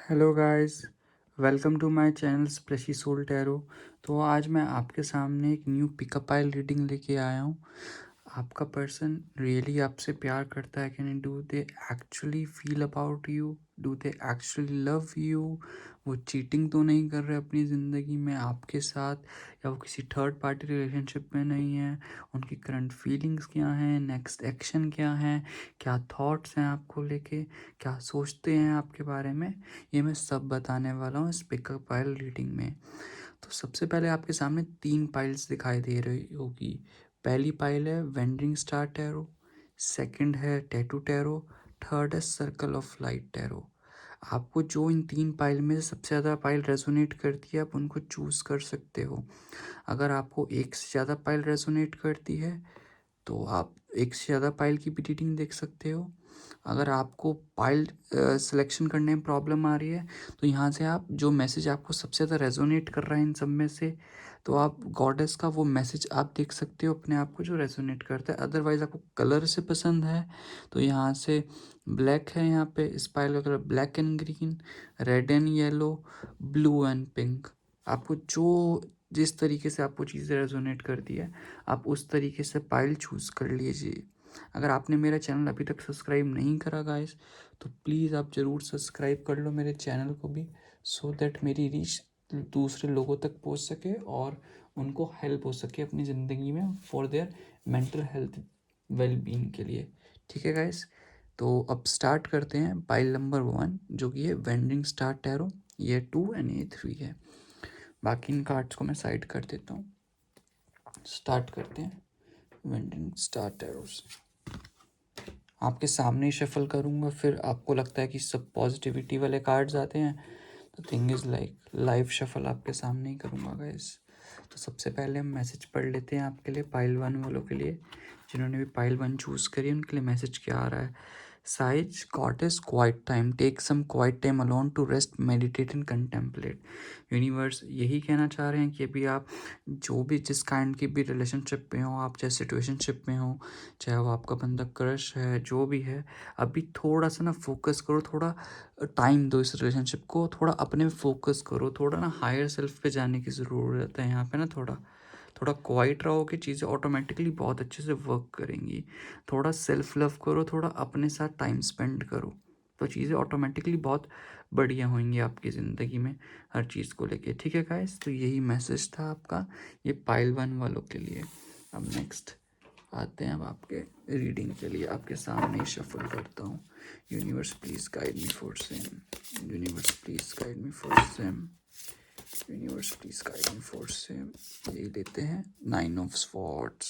Hello guys, welcome to my channel Spreshi Soul Tarot. तो आज मैं आपके सामने एक न्यू पिकअप आइल रीडिंग लेके आया हूँ। आपका पर्सन रियली आपसे प्यार करता है कि नहीं? Do they actually feel about you? Do they actually love you? वो चीटिंग तो नहीं कर रहे अपनी ज़िंदगी में आपके साथ, या वो किसी थर्ड पार्टी रिलेशनशिप में नहीं है? उनकी करंट फीलिंग्स क्या हैं? नेक्स्ट एक्शन क्या है? क्या थॉट्स हैं आपको लेके? क्या सोचते हैं आपके बारे में? ये मैं सब बताने वाला हूँ इस पिकअप पाइल रीडिंग में। तो सबसे पहले आपके सामने 3 पाइल्स दिखाई दे रही होगी। पहली पाइल है वेंडिंग स्टार टैरो, सेकंड है टैटू टैरो, थर्ड है सर्कल ऑफ लाइट टैरो। आपको जो इन 3 पाइल में से सबसे ज़्यादा पाइल रेजोनेट करती है, आप उनको चूज़ कर सकते हो। अगर आपको एक से ज़्यादा पाइल रेजोनेट करती है तो आप एक से ज़्यादा पाइल की भी रीडिंग देख सकते हो। अगर आपको पाइल सिलेक्शन करने में प्रॉब्लम आ रही है तो यहाँ से आप जो मैसेज आपको सबसे ज़्यादा रेजोनेट कर रहा है इन सब में से, तो आप गॉडेस का वो मैसेज आप देख सकते हो अपने आप को जो रेजोनेट करता है। अदरवाइज़ आपको कलर से पसंद है तो यहाँ से ब्लैक है, यहाँ पे इस पाइल का colour black and green, red and yellow, blue and pink. आपको जो जिस तरीके से आपको चीज़ें रेजोनेट करती है आप उस तरीके से पाइल चूज़ कर लीजिए। अगर आपने मेरा चैनल अभी तक सब्सक्राइब नहीं करा गाइस, तो प्लीज़ आप ज़रूर सब्सक्राइब कर लो मेरे चैनल को भी, सो दैट मेरी रीच दूसरे लोगों तक पहुंच सके और उनको हेल्प हो सके अपनी ज़िंदगी में for their mental health well being के लिए। ठीक है गाइस, तो अब स्टार्ट करते हैं पाइल नंबर 1 जो कि है वेंडिंग स्टार टैरो। ये 2 एंड ये 3 है। बाकी इन कार्ड्स को मैं साइड कर देता हूँ। स्टार्ट करते हैं वेंडिंग स्टार टैरो से। आपके सामने ही शफल करूँगा, फिर आपको लगता है कि सब पॉजिटिविटी वाले कार्ड्स आते हैं तो thing is like live shuffle आपके सामने ही करूँगा गाइस। तो सबसे पहले हम मैसेज पढ़ लेते हैं आपके लिए, पाइल 1 वालों के लिए। जिन्होंने भी पाइल 1 चूज़ करी उनके लिए मैसेज क्या आ रहा है? Size goddess quiet time, take some quiet time alone to rest, meditate and contemplate. Universe यही कहना चाह रहे हैं कि अभी आप जो भी जिस काइंड की भी रिलेशनशिप में हो, आप चाहे सिचुएशनशिप में हो, चाहे वो आपका बंदा क्रश है, जो भी है, अभी थोड़ा सा ना फोकस करो, थोड़ा टाइम दो इस रिलेशनशिप को, थोड़ा अपने में फोकस करो, थोड़ा ना हायर सेल्फ पे जाने की ज़रूरत है यहाँ पे ना। थोड़ा थोड़ा क्वाइट रहोगे, चीज़ें ऑटोमेटिकली बहुत अच्छे से वर्क करेंगी। थोड़ा सेल्फ लव करो, थोड़ा अपने साथ टाइम स्पेंड करो, तो चीज़ें ऑटोमेटिकली बहुत बढ़िया होंगी आपकी ज़िंदगी में हर चीज़ को लेके। ठीक है गाइस, तो यही मैसेज था आपका ये पाइल 1 वालों के लिए। अब नेक्स्ट आते हैं अब आपके रीडिंग के लिए। आपके सामने ही शफल करता हूँ। Universe please guide me for same, universe please guide me for same, universe please guide me for same. ये लेते हैं 9 ऑफ स्वॉर्ड्स।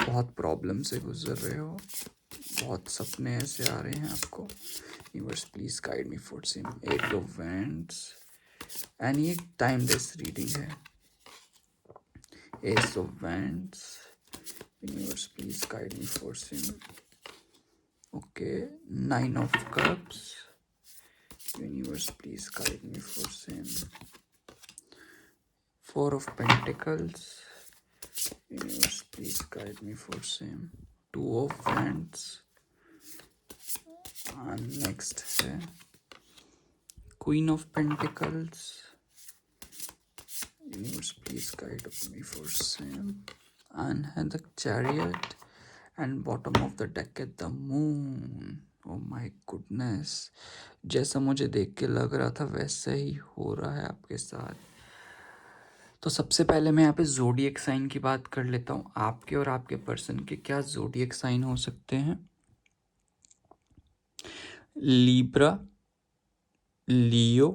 बहुत प्रॉब्लम से गुजर रहे हो, बहुत सपने ऐसे आ रहे हैं आपको। Universe please guide me for same, 8 of wands. And ये टाइमलेस रीडिंग है। S of wands, universe please guide me for same. Okay, 9 of cups, universe please guide me for same. 4 of Pentacles, universe please guide me for same. 2 of Wands, and next है Queen of Pentacles, universe please guide me for same. And है the Chariot, and bottom of the deck है the Moon. Oh my goodness, जैसा मुझे देख के लग रहा था वैसा ही हो रहा है आपके साथ। तो सबसे पहले मैं यहाँ पे ज़ोडिएक साइन की बात कर लेता हूँ। आपके और आपके पर्सन के क्या ज़ोडिएक साइन हो सकते हैं? Libra, Leo,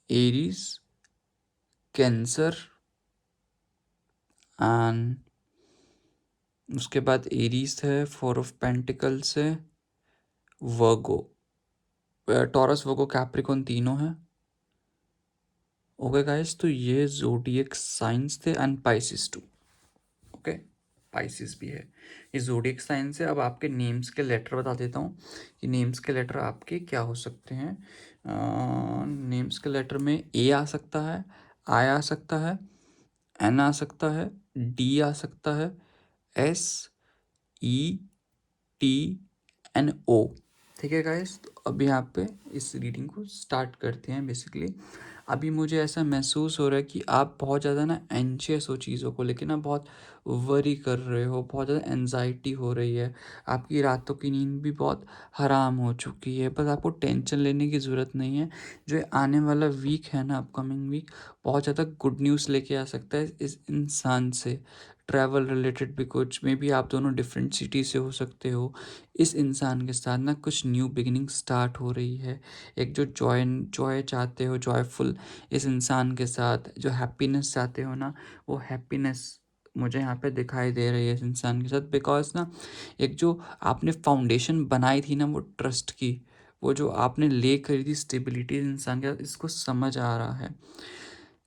Aries, cancer, and उसके बाद एरीज है, 4 ऑफ पेंटिकल्स है, वर्गो, टॉरस, वर्गो, कैप्रिकॉन तीनों हैं। ओके गाइस, तो ये ज़ोडिएक साइंस थे, and Pisces too. Okay, Pisces भी है। ये ज़ोडिएक साइन से अब आपके नेम्स के लेटर बता देता हूँ कि नेम्स के लेटर आपके क्या हो सकते हैं। नेम्स के लेटर में ए आ सकता है, आई आ सकता है, एन आ सकता है, डी आ सकता है, एस, ई, टी एंड ओ। ठीक है गाइस, तो अभी यहाँ पे इस रीडिंग को स्टार्ट करते हैं। बेसिकली अभी मुझे ऐसा महसूस हो रहा है कि आप बहुत ज़्यादा ना एंशियस हो चीज़ों को लेके, ना बहुत वरी कर रहे हो, बहुत ज़्यादा एनजाइटी हो रही है, आपकी रातों की नींद भी बहुत हराम हो चुकी है। बस आपको टेंशन लेने की ज़रूरत नहीं है। जो ये आने वाला वीक है ना, अपकमिंग वीक, बहुत ज़्यादा गुड न्यूज़ लेके आ सकता है इस इंसान से, ट्रैवल रिलेटेड भी कुछ। मे बी आप दोनों डिफरेंट सिटी से हो सकते हो। इस इंसान के साथ ना कुछ न्यू बिगिनिंग स्टार्ट हो रही है। एक जो जॉय जॉय चाहते हो, जॉयफुल, इस इंसान के साथ जो हैप्पीनेस चाहते हो ना, वो हैप्पीनेस मुझे यहाँ पे दिखाई दे रही है इस इंसान के साथ। बिकॉज ना एक जो आपने फाउंडेशन बनाई थी ना, वो ट्रस्ट की, वो जो आपने ले करी थी स्टेबिलिटी इंसान के साथ, इसको समझ आ रहा है।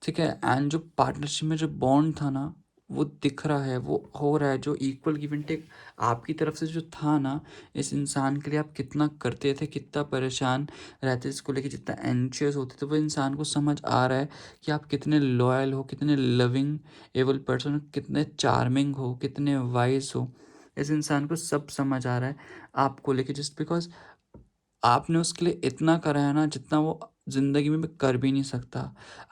ठीक है। एंड जो पार्टनरशिप में जो बॉन्ड था ना, वो दिख रहा है, वो हो रहा है। जो इक्वल गिव एंड टेक आपकी तरफ से जो था ना, इस इंसान के लिए आप कितना करते थे, कितना परेशान रहते इसको लेके, जितना एंशियस होते थे, वो इंसान को समझ आ रहा है कि आप कितने लॉयल हो, कितने लविंग एबल पर्सन हो, कितने चार्मिंग हो, कितने वाइज हो। इस इंसान को सब समझ आ रहा है आपको लेके, जस्ट बिकॉज आपने उसके लिए इतना करा है ना जितना वो ज़िंदगी में कर भी नहीं सकता।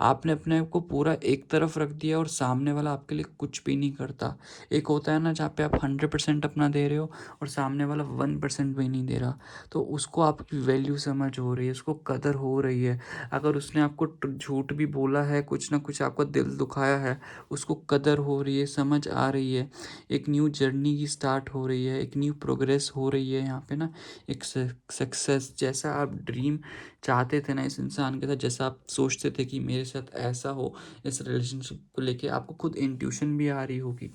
आपने अपने आप को पूरा एक तरफ रख दिया और सामने वाला आपके लिए कुछ भी नहीं करता। एक होता है ना जहाँ पे आप 100% अपना दे रहे हो और सामने वाला 1% भी नहीं दे रहा, तो उसको आपकी वैल्यू समझ हो रही है, उसको कदर हो रही है। अगर उसने आपको झूठ भी बोला है, कुछ ना कुछ आपका दिल दुखाया है, उसको कदर हो रही है, समझ आ रही है। एक न्यू जर्नी की स्टार्ट हो रही है, एक न्यू प्रोग्रेस हो रही है यहाँ पे ना। एक सक्सेस जैसा आप ड्रीम चाहते थे ना इस इंसान के साथ, जैसा आप सोचते थे कि मेरे साथ ऐसा हो, इस रिलेशनशिप को लेके आपको खुद इंट्यूशन भी आ रही होगी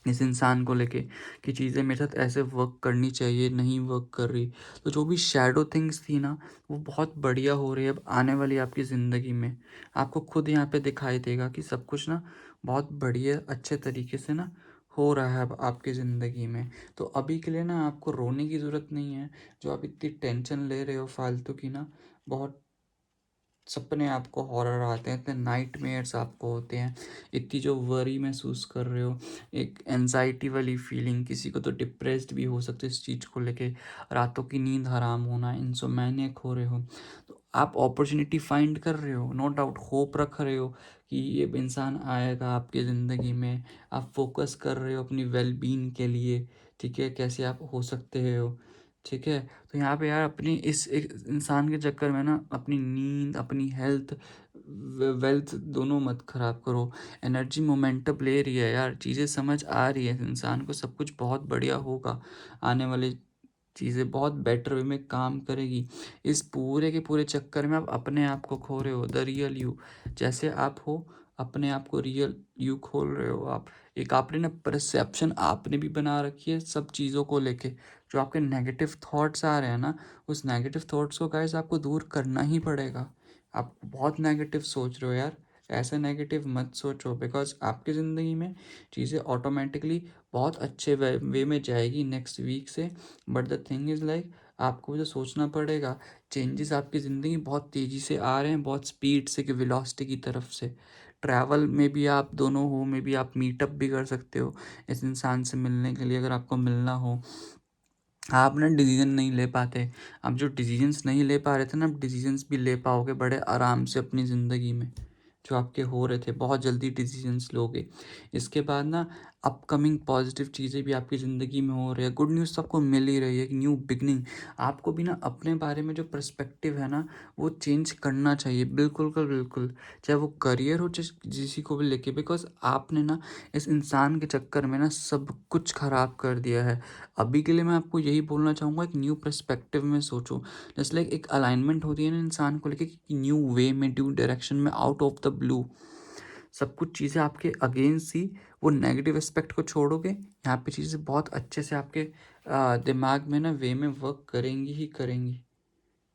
इस इंसान को लेके कि चीज़ें मेरे साथ ऐसे वर्क करनी चाहिए, नहीं वर्क कर रही। तो जो भी शैडो थिंग्स थी ना, वो बहुत बढ़िया हो रही है अब आने वाली आपकी ज़िंदगी में। आपको खुद यहाँ पे दिखाई देगा कि सब कुछ ना बहुत बढ़िया अच्छे तरीके से ना हो रहा है अब आपकी ज़िंदगी में। तो अभी के लिए ना आपको रोने की ज़रूरत नहीं है। जो आप इतनी टेंशन ले रहे हो फालतू की ना, बहुत सपने आपको हॉरर आते हैं, इतने नाइटमेयर्स आपको होते हैं, इतनी जो वरी महसूस कर रहे हो, एक एनजाइटी वाली फीलिंग, किसी को तो डिप्रेस्ड भी हो सकते इस चीज़ को लेके, रातों की नींद हराम होना, इंसोमैनियक हो रहे हो, तो आप अपॉर्चुनिटी फाइंड कर रहे हो, नो डाउट होप रख रहे हो कि ये इंसान आएगा आपकी ज़िंदगी में। आप फोकस कर रहे हो अपनी वेलबींग के लिए, ठीक है, कैसे आप हो सकते हो। ठीक है। तो यहाँ पे यार अपनी इस एक इंसान के चक्कर में ना अपनी नींद, अपनी हेल्थ, वेल्थ दोनों मत खराब करो। एनर्जी मोमेंटम ले रही है यार, चीज़ें समझ आ रही है इंसान को, सब कुछ बहुत बढ़िया होगा। आने वाली चीज़ें बहुत बेटर वे में काम करेगी। इस पूरे के पूरे चक्कर में आप अपने आप को खो रहे हो, द रियल यू। जैसे आप हो, अपने आप को रियल यू खोल रहे हो आप। एक आपने ना परसेप्शन आपने भी बना रखी है सब चीज़ों को लेके। जो आपके नेगेटिव थॉट्स आ रहे हैं ना, उस नेगेटिव थॉट्स को गाइस आपको दूर करना ही पड़ेगा। आप बहुत नेगेटिव सोच रहे हो यार, ऐसे नेगेटिव मत सोचो, बिकॉज आपकी ज़िंदगी में चीज़ें ऑटोमेटिकली बहुत अच्छे वे में जाएगी नेक्स्ट वीक से। But the thing is like, आपको जो सोचना पड़ेगा, चेंजेस आपकी ज़िंदगी में बहुत तेज़ी से आ रहे हैं, बहुत स्पीड से, कि वेलोसिटी की तरफ से। ट्रैवल में भी आप दोनों हो, में भी आप मीटअप भी कर सकते हो इस इंसान से मिलने के लिए, अगर आपको मिलना हो। आप ना डिसीजन नहीं ले पाते, आप जो डिसीजंस नहीं ले पा रहे थे ना, आप डिसीजंस भी ले पाओगे बड़े आराम से अपनी ज़िंदगी में। जो आपके हो रहे थे, बहुत जल्दी डिसीजंस लोगे। इसके बाद ना अपकमिंग पॉजिटिव चीज़ें भी आपकी ज़िंदगी में हो रही है, गुड न्यूज़ तो आपको मिल ही रही है, एक न्यू बिगनिंग। आपको भी ना अपने बारे में जो पर्सपेक्टिव है ना, वो चेंज करना चाहिए, बिल्कुल का बिल्कुल। चाहे वो करियर हो, चाहे किसी को भी लेके, बिकॉज आपने ना इस इंसान के चक्कर में ना सब कुछ ख़राब कर दिया है। अभी के लिए मैं आपको यही बोलना चाहूँगा, एक न्यू पर्सपेक्टिव में सोचो। जस्ट लाइक एक अलाइनमेंट होती है ना इंसान को लेके, न्यू वे में, न्यू डायरेक्शन में, आउट ऑफ द ब्लू। सब कुछ चीज़ें आपके अगेंस्ट ही, वो नेगेटिव एस्पेक्ट को छोड़ोगे, यहाँ पे चीज़ें बहुत अच्छे से आपके दिमाग में ना वे में वर्क करेंगी ही करेंगी।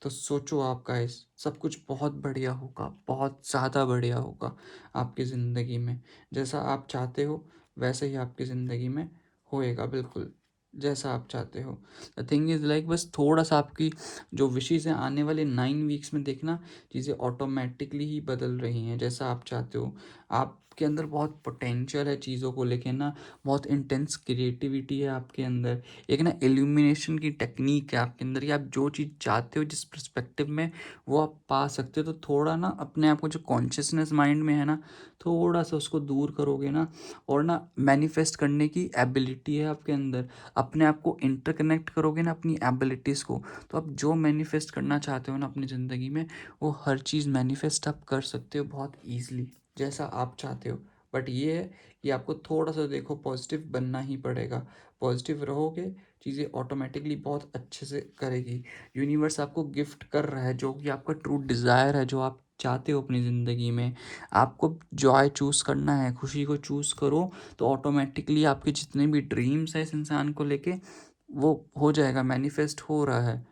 तो सोचो आप गाइस, सब कुछ बहुत बढ़िया होगा, बहुत ज़्यादा बढ़िया होगा आपकी ज़िंदगी में। जैसा आप चाहते हो वैसे ही आपकी ज़िंदगी में होएगा, बिल्कुल जैसा आप चाहते हो। द थिंग इज़ लाइक, बस थोड़ा सा आपकी जो विशेज़ हैं आने वाले 9 वीक्स में देखना, चीज़ें ऑटोमेटिकली ही बदल रही हैं जैसा आप चाहते हो। आपके अंदर बहुत पोटेंशियल है चीज़ों को लेके ना, बहुत इंटेंस क्रिएटिविटी है आपके अंदर, एक ना इल्यूमिनेशन की टेक्निक है आपके अंदर, कि आप जो चीज़ चाहते हो जिस पर्सपेक्टिव में, वो आप पा सकते हो। तो थोड़ा ना अपने आप को जो कॉन्शियसनेस माइंड में है ना, थोड़ा सा उसको दूर करोगे ना, और ना मैनिफेस्ट करने की एबिलिटी है आपके अंदर, अपने आप को इंटरकनेक्ट करोगे ना अपनी एबिलिटीज़ को, तो आप जो मैनिफेस्ट करना चाहते हो ना अपनी ज़िंदगी में, वो हर चीज़ मैनिफेस्ट आप कर सकते हो बहुत ईजिली, जैसा आप चाहते हो। बट ये है कि आपको थोड़ा सा देखो पॉजिटिव बनना ही पड़ेगा। पॉजिटिव रहोगे, चीज़ें ऑटोमेटिकली बहुत अच्छे से करेगी। यूनिवर्स आपको गिफ्ट कर रहा है जो कि आपका ट्रू डिज़ायर है, जो आप चाहते हो अपनी ज़िंदगी में। आपको जॉय चूज़ करना है, खुशी को चूज़ करो, तो ऑटोमेटिकली आपके जितने भी ड्रीम्स हैं इस इंसान को लेके, वो हो जाएगा, मैनिफेस्ट हो रहा है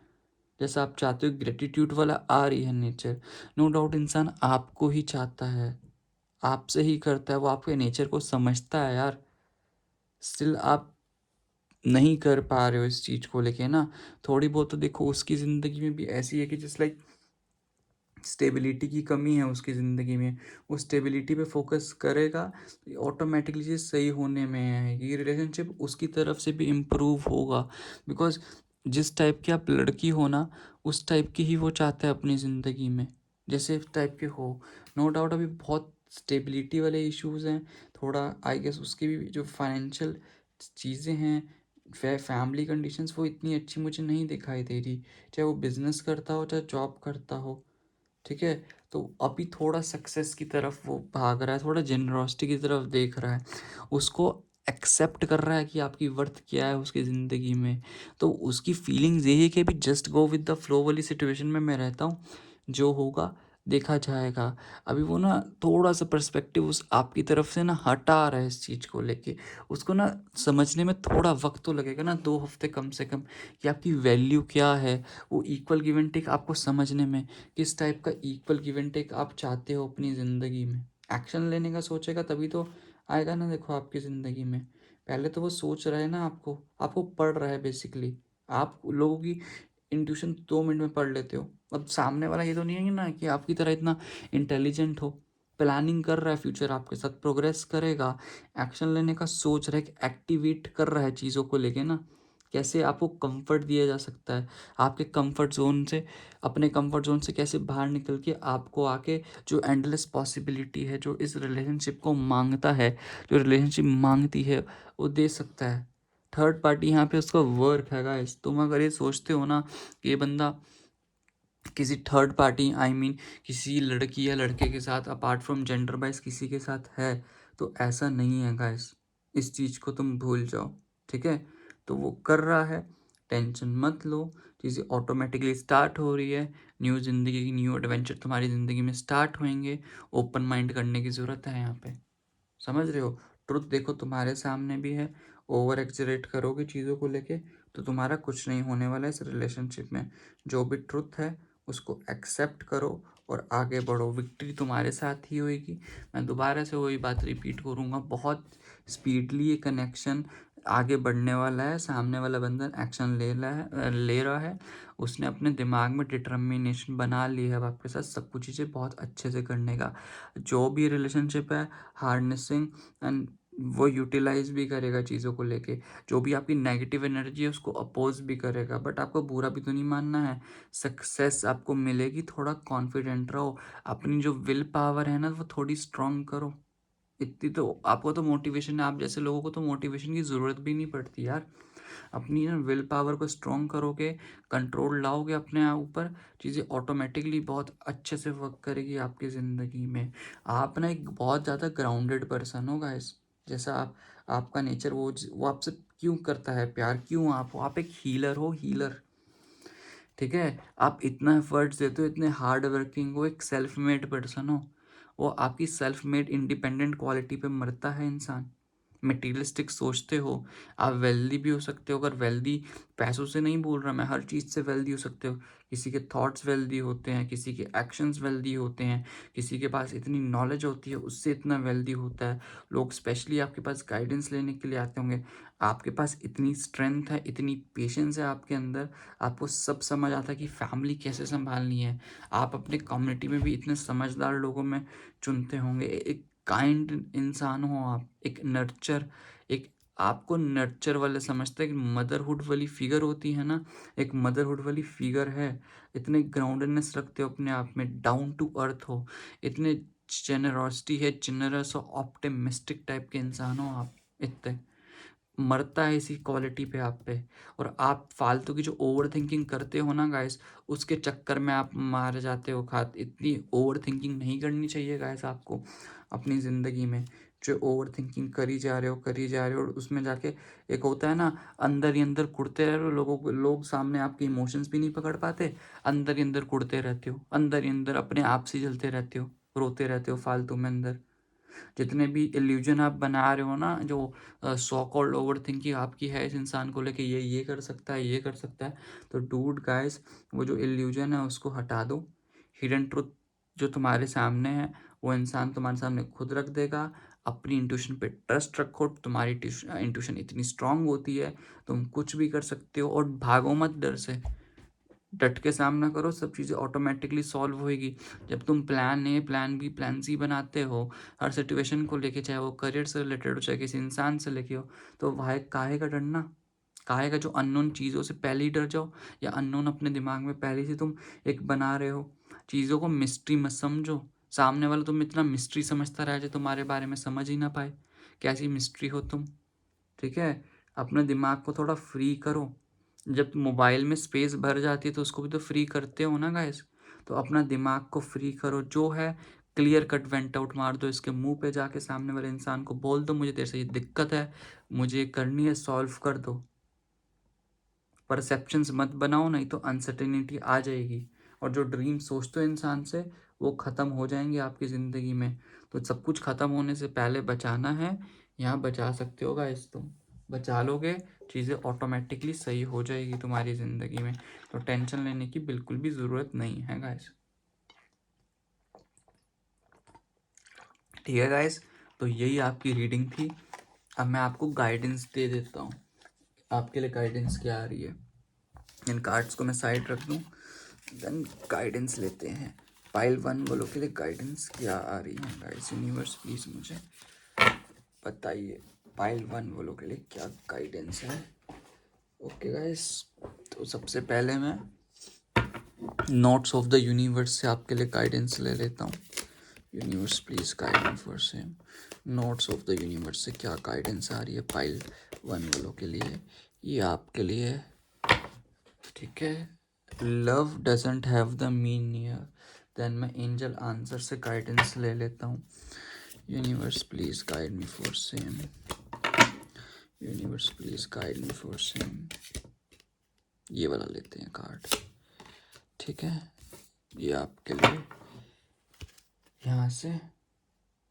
जैसा आप चाहते हो। ग्रेटिट्यूड वाला आ रही है नेचर। नो डाउट इंसान आपको ही चाहता है, आपसे ही करता है, वो आपके नेचर को समझता है यार। स्टिल आप नहीं कर पा रहे हो इस चीज़ को लेके ना। थोड़ी बहुत तो देखो उसकी ज़िंदगी में भी ऐसी है कि जस्ट लाइक स्टेबिलिटी की कमी है उसकी ज़िंदगी में, वो स्टेबिलिटी पे फोकस करेगा, ऑटोमेटिकली चीज़ सही होने में आएगी, रिलेशनशिप उसकी तरफ से भी इम्प्रूव होगा। बिकॉज जिस टाइप की आप लड़की हो ना, उस टाइप की ही वो चाहता है अपनी ज़िंदगी में, जैसे टाइप के हो। नो डाउट अभी बहुत स्टेबिलिटी वाले इश्यूज़ हैं, थोड़ा आई गेस उसकी भी जो फाइनेंशियल चीज़ें हैं, फैमिली कंडीशंस, वो इतनी अच्छी मुझे नहीं दिखाई दे रही, चाहे वो बिज़नेस करता हो चाहे जॉब करता हो। ठीक है, तो अभी थोड़ा सक्सेस की तरफ वो भाग रहा है, थोड़ा जेनरॉसिटी की तरफ देख रहा है, उसको एक्सेप्ट कर रहा है कि आपकी वर्थ क्या है उसकी ज़िंदगी में। तो उसकी फीलिंग्स यही है कि अभी just go with the flow वाली सिचुएशन में मैं रहता हूँ, जो होगा देखा जाएगा। अभी वो ना थोड़ा सा पर्सपेक्टिव उस आपकी तरफ से ना हटा रहा है इस चीज़ को लेके, उसको ना समझने में थोड़ा वक्त तो लगेगा ना, 2 हफ्ते कम से कम, कि आपकी वैल्यू क्या है, वो इक्वल गिव एंड टेक आपको समझने में, किस टाइप का इक्वल गिव एंड टेक आप चाहते हो अपनी ज़िंदगी में। एक्शन लेने का सोचेगा तभी तो आएगा ना, देखो आपकी ज़िंदगी में। पहले तो वो सोच रहा है ना, आपको आपको पढ़ रहा है बेसिकली। आप लोगों की इंट्यूशन 2 मिनट में पढ़ लेते हो, अब सामने वाला ये तो नहीं है ना कि आपकी तरह इतना इंटेलिजेंट हो। प्लानिंग कर रहा है, फ्यूचर आपके साथ प्रोग्रेस करेगा, एक्शन लेने का सोच रहा है, एक्टिवेट कर रहा है चीज़ों को लेके ना, कैसे आपको कंफर्ट दिया जा सकता है, आपके कंफर्ट जोन से, अपने कंफर्ट जोन से कैसे बाहर निकल के आपको आके जो एंडलेस पॉसिबिलिटी है, जो इस रिलेशनशिप को मांगता है, जो रिलेशनशिप मांगती है, वो दे सकता है। थर्ड पार्टी यहाँ पे उसका वर्क है गाइस। तुम अगर ये सोचते हो ना कि ये बंदा किसी थर्ड पार्टी, आई मीन किसी लड़की या लड़के के साथ अपार्ट फ्रॉम जेंडर वाइज किसी के साथ है, तो ऐसा नहीं है गाइस, इस चीज़ को तुम भूल जाओ। ठीक है, तो वो कर रहा है, टेंशन मत लो, चीज़ें ऑटोमेटिकली स्टार्ट हो रही है, न्यू ज़िंदगी की न्यू एडवेंचर तुम्हारी ज़िंदगी में स्टार्ट होंगे। ओपन माइंड करने की ज़रूरत है यहाँ पे, समझ रहे हो। ट्रुथ देखो तुम्हारे सामने भी है, ओवर एक्जरेट करोगे चीज़ों को लेके तो तुम्हारा कुछ नहीं होने वाला है इस रिलेशनशिप में। जो भी ट्रुथ है उसको एक्सेप्ट करो और आगे बढ़ो, विक्ट्री तुम्हारे साथ ही होएगी। मैं दोबारा से वही बात रिपीट करूँगा, बहुत स्पीडली ये कनेक्शन आगे बढ़ने वाला है। सामने वाला बंदा एक्शन ले रहा है, उसने अपने दिमाग में डिटर्मिनेशन बना ली है अब आपके साथ सब कुछ चीज़ें बहुत अच्छे से करने का। जो भी रिलेशनशिप है, हार्नेसिंग एंड वो यूटिलाइज भी करेगा चीज़ों को लेके, जो भी आपकी नेगेटिव एनर्जी है उसको अपोज भी करेगा, बट आपको बुरा भी तो नहीं मानना है। सक्सेस आपको मिलेगी, थोड़ा कॉन्फिडेंट रहो, अपनी जो विल पावर है ना वो थोड़ी स्ट्रांग करो। इतनी तो आपको तो मोटिवेशन है, आप जैसे लोगों को तो मोटिवेशन की ज़रूरत भी नहीं पड़ती यार। अपनी ना विल पावर को स्ट्रॉन्ग करोगे, कंट्रोल लाओगे अपने आप ऊपर, चीज़ें ऑटोमेटिकली बहुत अच्छे से वर्क करेगी आपकी ज़िंदगी में। आप ना एक बहुत ज़्यादा ग्राउंडेड पर्सन हो गाइस, जैसा आपका नेचर, वो आपसे क्यों करता है प्यार, क्यों आप हो, आप एक हीलर हो, हीलर। ठीक है, आप इतना एफर्ट्स देते हो, इतने हार्ड वर्किंग हो, एक सेल्फ मेड पर्सन हो। वो आपकी सेल्फ मेड इंडिपेंडेंट क्वालिटी पे मरता है इंसान। मटेरियलिस्टिक सोचते हो, आप वेल्दी भी हो सकते हो, अगर वेल्दी पैसों से नहीं बोल रहा मैं, हर चीज़ से वेल्दी हो सकते हो। किसी के थॉट्स वेल्दी होते हैं, किसी के एक्शंस वेल्दी होते हैं, किसी के पास इतनी नॉलेज होती है उससे इतना वेल्दी होता है। लोग स्पेशली आपके पास गाइडेंस लेने के लिए आते होंगे, आपके पास इतनी स्ट्रेंथ है, इतनी पेशेंस है आपके अंदर, आपको सब समझ आता है कि फैमिली कैसे संभालनी है। आप अपने कम्युनिटी में भी इतने समझदार लोगों में चुनते होंगे, एक काइंड इंसान हो आप, एक नर्चर, एक आपको नर्चर वाले समझते हैं, एक मदरहुड वाली फिगर होती है ना, एक मदरहुड वाली फिगर है। इतने ग्राउंडेडनेस रखते हो अपने आप में, डाउन टू अर्थ हो, इतने जेनरॉसिटी है, जेनरस और ऑप्टिमिस्टिक टाइप के इंसान हो आप, इतने मरता है इसी क्वालिटी पे आप पे। और आप फालतू की जो ओवर थिंकिंग करते हो ना गाइस, उसके चक्कर में आप मार जाते हो। इतनी ओवर थिंकिंग नहीं करनी चाहिए गाइस आपको अपनी ज़िंदगी में। जो ओवर थिंकिंग करी जा रहे हो, करी जा रहे हो, और उसमें जाके एक होता है ना, अंदर ही अंदर कुड़ते रह रहे हो। लोग सामने आपके इमोशंस भी नहीं पकड़ पाते, अंदर ही अंदर कुड़ते रहते हो, अंदर ही अंदर अपने आप से जलते रहते हो, रोते रहते हो फालतू में अंदर। जितने भी इल्यूजन आप बना रहे हो ना, जो सो कॉल्ड ओवर थिंकिंग आपकी है इस इंसान को लेके, ये कर सकता है, ये कर सकता है, तो डूड गाइस, वो जो इल्यूजन है उसको हटा दो। हिडन ट्रुथ जो तुम्हारे सामने है, वो इंसान तुम्हारे सामने खुद रख देगा। अपनी इंट्यूशन पे ट्रस्ट रखो, तुम्हारी इंट्यूशन इतनी स्ट्रांग होती है, तुम कुछ भी कर सकते हो। और भागो मत डर से, डट के सामना करो, सब चीज़ें ऑटोमेटिकली सॉल्व होएगी। जब तुम plan A, plan B, plan C बनाते हो हर सिचुएशन को लेके, चाहे वो करियर से रिलेटेड हो, चाहे किसी इंसान से लेके हो, तो भाई काहे का डरना, काहे का जो अननोन चीज़ों से पहले ही डर जाओ, या अननोन अपने दिमाग में पहले से तुम एक बना रहे हो। चीज़ों को मिस्ट्री मत समझो, सामने वाला तुम इतना मिस्ट्री समझता रह जाए, तुम्हारे बारे में समझ ही ना पाए कैसी मिस्ट्री हो तुम। ठीक है, अपने दिमाग को थोड़ा फ्री करो। जब मोबाइल में स्पेस भर जाती है तो उसको भी तो फ्री करते हो ना गाइस। तो अपना दिमाग को फ्री करो, जो है क्लियर कट वेंट आउट मार दो इसके मुंह पे जाके, सामने वाले इंसान को बोल दो मुझे तेरे से ये दिक्कत है, मुझे ये करनी है, सॉल्व कर दो। परसेप्शंस मत बनाओ, नहीं तो अनसर्टेनिटी आ जाएगी, और जो ड्रीम सोचते हो इंसान से, वो ख़त्म हो जाएंगे आपकी ज़िंदगी में। तो सब कुछ ख़त्म होने से पहले बचाना है, यहाँ बचा सकते हो गाइस, तुम बचा लोगे, चीज़ें ऑटोमेटिकली सही हो जाएगी तुम्हारी ज़िंदगी में। तो टेंशन लेने की बिल्कुल भी ज़रूरत नहीं है गाइस। ठीक है गाइस, तो यही आपकी रीडिंग थी। अब मैं आपको गाइडेंस दे देता हूँ, आपके लिए गाइडेंस क्या आ रही है। इन कार्ड्स को मैं साइड रख दूँ, देन गाइडेंस लेते हैं। पाइल 1 वालों के लिए गाइडेंस क्या आ रही है गाइस, यूनिवर्स प्लीज़ मुझे बताइए, पाइल 1 वालों के लिए क्या गाइडेंस है। ओके गाइस, तो सबसे पहले मैं नोट्स ऑफ द यूनिवर्स से आपके लिए गाइडेंस ले लेता हूँ। Universe please guide me for same. Notes of the universe से क्या गाइडेंस आ रही है पाइल 1 वालों के लिए, ये आपके लिए। ठीक है, love doesn't have the mean near. Then मैं एंजल आंसर से गाइडेंस ले लेता हूँ। Universe please guide me for same. Universe please guide me for same. ये वाला लेते हैं कार्ड। ठीक है, ये आपके लिए यहाँ से।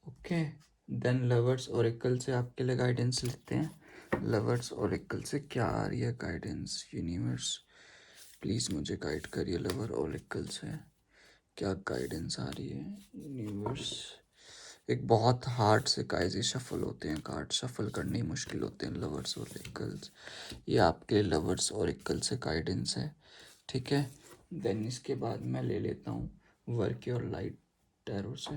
ओके, देन लवर्स ओरेकल से आपके लिए गाइडेंस लेते हैं। लवर्स ओरेकल से क्या आ रही है गाइडेंस, यूनिवर्स प्लीज़ मुझे गाइड करिए। लवर ओरेकल से क्या गाइडेंस आ रही है यूनिवर्स। एक बहुत हार्ड से काइजे शफल होते हैं कार्ड, शफल करने ही मुश्किल होते हैं लवर्स और इक्कल्स। ये आपके लवर्स और इक्कल से गाइडेंस है। ठीक है, देन इसके बाद मैं ले लेता हूँ वर्क योर लाइट टैरो से।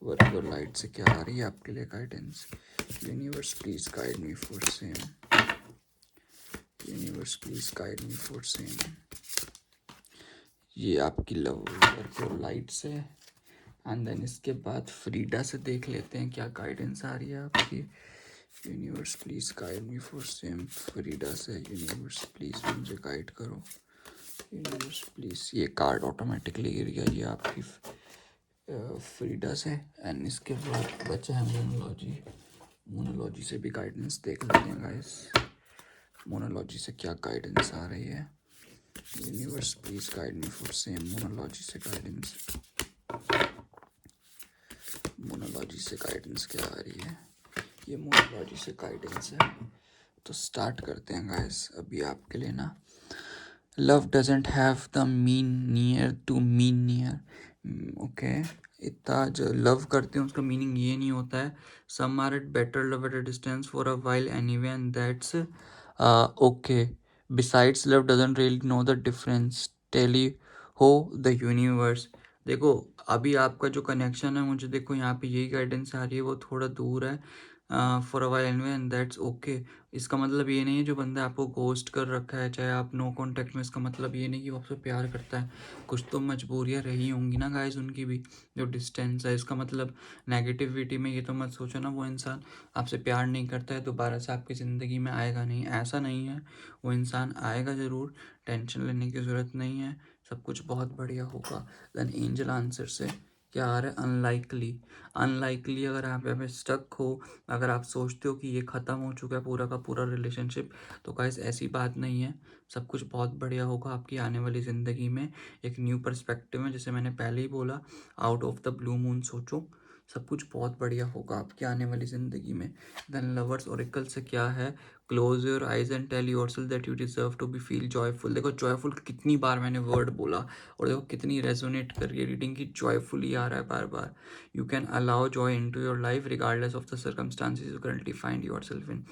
वर्क योर लाइट से क्या आ रही है आपके लिए guidance, universe please guide me for same. Universe please guide me for same. ये आपकी लव वर्क योर लाइट से। एंड देन इसके बाद फ्रीडा से देख लेते हैं क्या गाइडेंस आ रही है आपकी। Universe please guide me for same. फ्रीडा से यूनिवर्स प्लीज़ मुझे गाइड करो। यूनिवर्स प्लीज़, ये कार्ड ऑटोमेटिकली गिर गया, ये आपकी फ्रीडा से। एंड इसके बाद बचा है मोनोलॉजी। मोनोलॉजी से भी गाइडेंस देख लेते हैं गाइस। मोनोलॉजी से क्या गाइडेंस आ रही है, universe please guide me for same. मोनोलॉजी से गाइडेंस, मोनोलॉजी से गाइडेंस क्या आ रही है, ये मोनोलॉजी से गाइडेंस है। तो स्टार्ट करते हैं गाइस अभी आपके लिए ना। Love doesn't have the mean near to mean near. Okay, इतना जो लव करते हैं उसका मीनिंग ये नहीं होता है। Some are at better love at a distance for a while anyway and that's okay. Besides love doesn't really know the difference, tally ho the universe. देखो, अभी आपका जो कनेक्शन है, मुझे देखो यहाँ पे यही गाइडेंस आ रही है, वो थोड़ा दूर है for a while and that's okay. इसका मतलब ये नहीं है जो बंदा आपको घोस्ट कर रखा है, चाहे आप नो कांटेक्ट में, इसका मतलब ये नहीं कि वो आपसे प्यार करता है। कुछ तो मजबूरियाँ रही होंगी ना गाइस उनकी भी, जो डिस्टेंस है। इसका मतलब नेगेटिविटी में ये तो मत सोचो ना वो इंसान आपसे प्यार नहीं करता है दोबारा से आपकी ज़िंदगी में आएगा नहीं, ऐसा नहीं है। वो इंसान आएगा ज़रूर, टेंशन लेने की ज़रूरत नहीं है, सब कुछ बहुत बढ़िया होगा। देन एंजल आंसर से क्या आ रहा है? अनलाइकली। अनलाइकली अगर आप यहाँ पे स्टक हो, अगर आप सोचते हो कि ये ख़त्म हो चुका है पूरा का पूरा रिलेशनशिप, तो गाइस ऐसी बात नहीं है। सब कुछ बहुत बढ़िया होगा आपकी आने वाली ज़िंदगी में, एक न्यू पर्सपेक्टिव में। जैसे मैंने पहले ही बोला, out of the blue moon सोचो, सब कुछ बहुत बढ़िया होगा आपकी आने वाली ज़िंदगी में। देन लवर्स ओरेकल से क्या है? Close your eyes and tell yourself that you deserve to be feel joyful. देखो जॉयफुल कितनी बार मैंने वर्ड बोला, और देखो कितनी रेजोनेट कर रही है रीडिंग की, जॉयफुली आ रहा है बार बार। You can allow joy into your life regardless of the circumstances you currently find yourself in.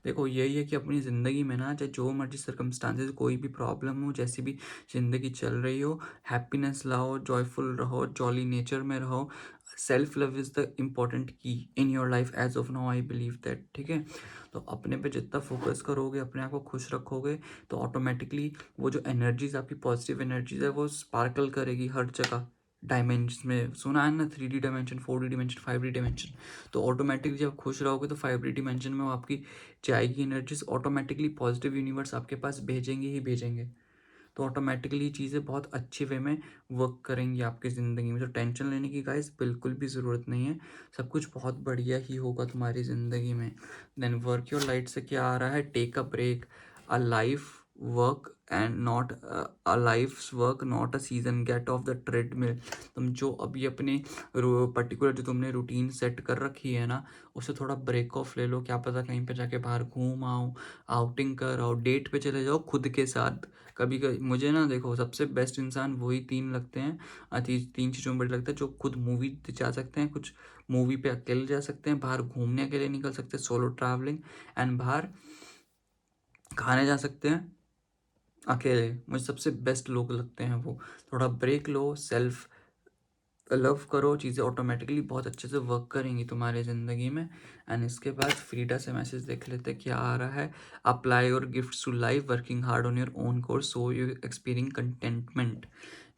देखो यही है कि अपनी ज़िंदगी में ना, चाहे जो मर्जी सर्कमस्टांसिस, कोई भी प्रॉब्लम हो, जैसी भी ज़िंदगी चल रही हो, हैप्पीनेस लाओ, जॉयफुल रहो, जॉली नेचर में रहो। Self love is the important key in your life as of now, I believe that. ठीक है, तो अपने पे जितना फोकस करोगे, अपने आप को खुश रखोगे, तो ऑटोमेटिकली वो जो एनर्जीज आपकी पॉजिटिव एनर्जीज है वो स्पार्कल करेगी हर जगह। डायमेंशन में सुना है ना, 3D dimension, 4D dimension, 5D dimension. तो ऑटोमेटिकली जब खुश रहोगे तो 5D डायमेंशन में वो आपकी जाएगी एनर्जीज, ऑटोमेटिकली पॉजिटिव यूनिवर्स आपके पास भेजेंगे ही भेजेंगे। तो ऑटोमेटिकली चीज़ें बहुत अच्छे वे में वर्क करेंगी आपकी ज़िंदगी में। तो टेंशन लेने की गाइस बिल्कुल भी ज़रूरत नहीं है, सब कुछ बहुत बढ़िया ही होगा तुम्हारी ज़िंदगी में। देन वर्क योर लाइट से क्या आ रहा है? Take a break, a life work and not a life's work not a season, get off the treadmill. तुम जो अभी अपने पर्टिकुलर जो तुमने रूटीन सेट कर रखी है ना, उससे थोड़ा ब्रेक ऑफ ले लो। क्या पता कहीं पे जाके बाहर घूम आओ, आउटिंग कर आओ, डेट पे चले जाओ खुद के साथ। कभी कभी मुझे ना, देखो सबसे बेस्ट इंसान वही तीन लगते हैं, तीन चीज़ों में बड़े लगता है, जो खुद मूवी जा सकते हैं, कुछ मूवी पे अकेले जा सकते हैं, बाहर घूमने अकेले निकल सकते हैं, सोलो ट्रैवलिंग, एंड बाहर खाने जा सकते हैं अकेले। मुझे सबसे बेस्ट लोग लगते हैं वो। थोड़ा ब्रेक लो, सेल्फ लव करो, चीज़ें ऑटोमेटिकली बहुत अच्छे से वर्क करेंगी तुम्हारी ज़िंदगी में। एंड इसके बाद फ्रीडा से मैसेज देख लेते हैं क्या आ रहा है। Apply your gifts to life, working hard on your own course, so you experience contentment.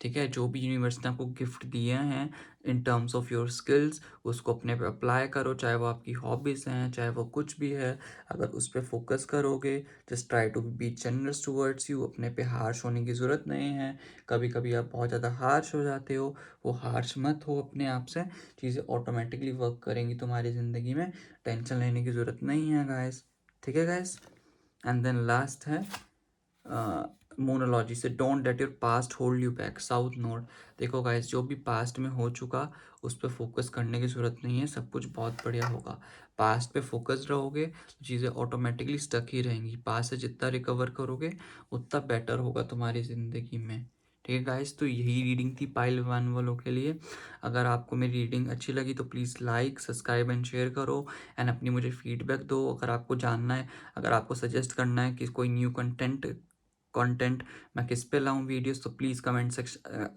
ठीक है, जो भी यूनिवर्स ने आपको गिफ्ट दिए हैं in terms of your skills, उसको अपने पे अप्लाई करो, चाहे वो आपकी हॉबीज़ हैं, चाहे वो कुछ भी है। अगर उस पर फोकस करोगे, just try to be generous towards you, अपने पे हार्श होने की ज़रूरत नहीं है। कभी कभी आप बहुत ज़्यादा हार्श हो जाते हो, वो हार्श मत हो अपने आप से, चीज़ें ऑटोमेटिकली वर्क करेंगी तुम्हारी ज़िंदगी में, टेंशन लेने की ज़रूरत नहीं है गाइस। ठीक है गाइस, एंड देन लास्ट है मोनोलॉजी से, don't let your past hold you back, south node. देखो गाइस, जो भी पास्ट में हो चुका उस पर फोकस करने की ज़रूरत नहीं है, सब कुछ बहुत बढ़िया होगा। पास्ट पे फोकस रहोगे तो चीज़ें ऑटोमेटिकली स्टक ही रहेंगी। पास्ट से जितना रिकवर करोगे उतना बेटर होगा तुम्हारी ज़िंदगी में। ठीक है गाइस, तो यही रीडिंग थी पाइल वन वालों के लिए। अगर आपको मेरी रीडिंग अच्छी लगी तो please like, subscribe and share करो, एंड अपनी मुझे फीडबैक दो। अगर आपको जानना है, अगर आपको सजेस्ट करना है कि कोई न्यू कंटेंट मैं किस पे लाऊं वीडियोस, तो प्लीज़ कमेंट सेक्शन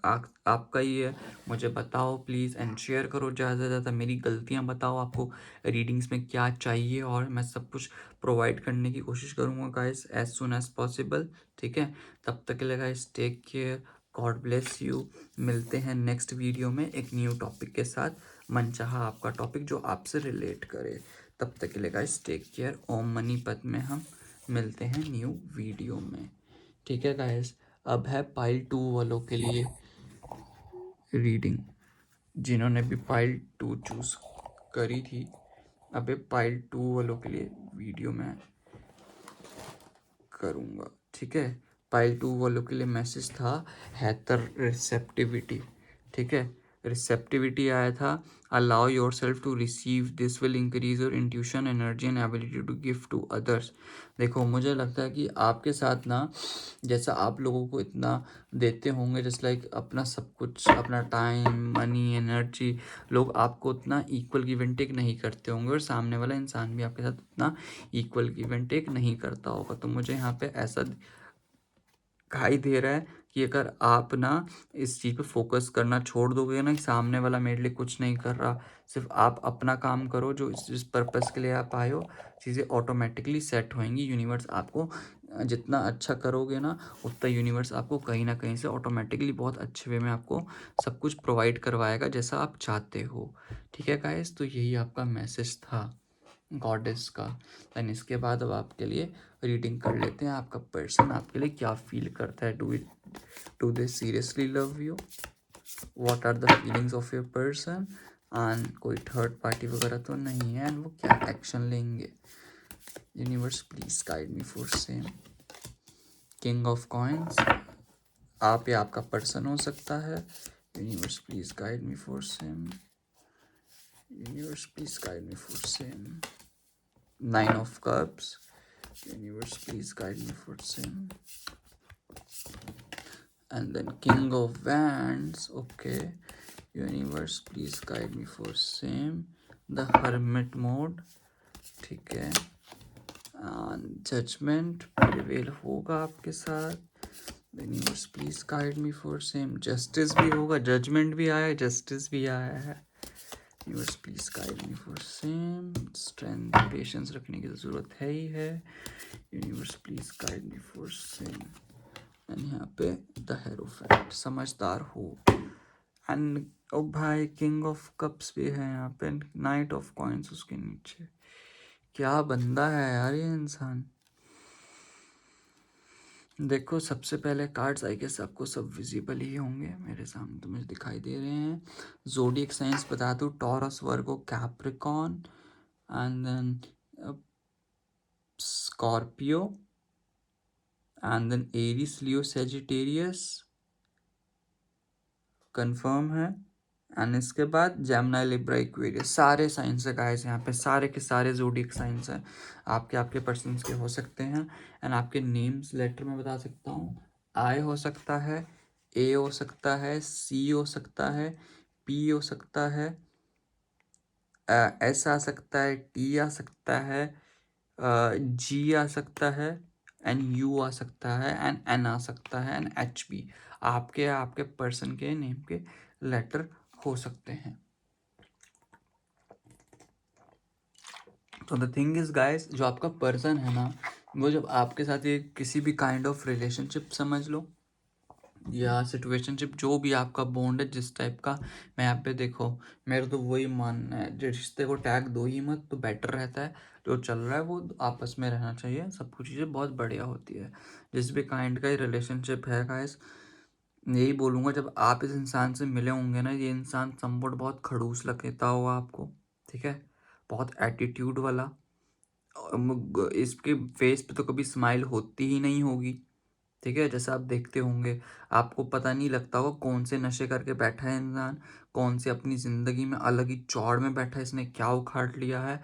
आपका ही है, मुझे बताओ प्लीज़, एंड शेयर करो ज़्यादा से ज़्यादा। मेरी गलतियां बताओ आपको रीडिंग्स में क्या चाहिए, और मैं सब कुछ प्रोवाइड करने की कोशिश करूँगा guys as soon as possible. ठीक है, तब तक के लिए guys take care, God bless you. मिलते हैं नेक्स्ट वीडियो में एक न्यू टॉपिक के साथ, मनचाहा आपका टॉपिक जो आपसे रिलेट करे। तब तक के लिए गाइस टेक केयर। ओम मनी पद में हम मिलते हैं न्यू वीडियो में। ठीक है गाइस, अब है पाइल 2 वालों के लिए रीडिंग, जिन्होंने भी पाइल 2 चूज करी थी। अब पाइल 2 वालों के लिए वीडियो मैं करूँगा। ठीक है, पाइल 2 वालों के लिए मैसेज था हैतर रिसेप्टिविटी। ठीक है, रिसेप्टिविटी आया था, allow yourself to receive, this will increase your intuition, energy and ability to give to others. देखो मुझे लगता है कि आपके साथ ना, जैसा आप लोगों को इतना देते होंगे, जस्ट लाइक अपना सब कुछ, अपना टाइम, मनी, एनर्जी, लोग आपको उतना इक्वल गिव एंड टेक नहीं करते होंगे, और सामने वाला इंसान भी आपके साथ उतना इक्वल गिव एंड टेक नहीं करता होगा। तो मुझे यहाँ पे ऐसा दिखाई दे रहा है कि अगर आप ना इस चीज़ पे फ़ोकस करना छोड़ दोगे ना कि सामने वाला मेरे लिए कुछ नहीं कर रहा, सिर्फ़ आप अपना काम करो जो जिस पर्पज़ के लिए आप आए हो, चीज़ें ऑटोमेटिकली सेट होएँगी। यूनिवर्स आपको जितना अच्छा करोगे ना, उतना यूनिवर्स आपको कहीं न कहीं से ऑटोमेटिकली बहुत अच्छे वे में आपको सब कुछ प्रोवाइड करवाएगा जैसा आप चाहते हो। ठीक है गाइस? तो यही आपका मैसेज था गॉडेस का। एंड इसके बाद अब आपके लिए रीडिंग कर लेते हैं, आपका पर्सन आपके लिए क्या फ़ील करता है। Do they seriously love you? What are the feelings of your person? And कोई थर्ड पार्टी वगैरह तो नहीं है, एंड वो क्या एक्शन लेंगे? Universe please guide me for same. King of coins, आप या आपका पर्सन हो सकता है। Universe please guide me for same. Universe please guide me for same. Nine of cups, universe please guide me for same. And then king of wands, okay, universe please guide me for same. The hermit mode, ठीक है। Judgement prevail होगा आपके साथ। Universe please guide me for same. Justice भी होगा, judgement भी आया है, जस्टिस भी आया है। Universe please guide me for same. Strength patience रखने की ज़रूरत है ही है। Universe please guide me for same. And यहाँ पे द हेरोफेंट, समझदार हो। एंड ओ भाई किंग ऑफ कप्स भी है यहाँ पे, नाइट ऑफ कॉइंस उसके नीचे। क्या बंदा है यार ये इंसान। देखो सबसे पहले कार्ड्स आई गेस आपको सब विजिबल ही होंगे, मेरे सामने तो मुझे दिखाई दे रहे हैं। ज़ोडिएक साइंस बता दूँ, Taurus, Virgo, Capricorn, and then Scorpio, and then Aries, Leo, Sagittarius, confirm है। एंड इसके बाद जेमिनी, लिब्रा, एक्वेरियस, सारे साइंस है गाइस यहाँ पे, सारे के सारे ज़ोडिएक साइंस हैं। आपके आपके पर्सन्स के हो सकते हैं। एंड आपके नेम्स लेटर में बता सकता हूँ, आई हो सकता है, ए हो सकता है, सी हो सकता है, पी हो सकता है, एस आ सकता है, टी आ सकता है, जी आ सकता है, एंड यू आ सकता है, एंड एन आ सकता है, एंड एच भी आपके पर्सन के नेम के लेटर हो सकते हैं। तो द थिंग इज गाइस, जो आपका पर्सन है ना, वो जब आपके साथ ये किसी भी काइंड ऑफ रिलेशनशिप समझ लो या सिचुएशनशिप, जो भी आपका बॉन्ड है जिस टाइप का, मैं यहाँ पे देखो, मेरा तो वही मानना है, जो रिश्ते को टैग दो ही मत तो बेटर रहता है। जो चल रहा है वो आपस में रहना चाहिए, सब कुछ चीज़ें बहुत बढ़िया होती है। जिस भी काइंड का ही रिलेशनशिप है गाइस, यही बोलूँगा, जब आप इस इंसान से मिले होंगे ना, ये इंसान समवट बहुत खड़ूस लगता होगा आपको, ठीक है, बहुत एटीट्यूड वाला। इसके फेस पे तो कभी स्माइल होती ही नहीं होगी, ठीक है, जैसा आप देखते होंगे। आपको पता नहीं लगता होगा कौन से नशे करके बैठा है इंसान, कौन से अपनी ज़िंदगी में अलग ही चौड़ में बैठा है, इसने क्या उखाड़ लिया है।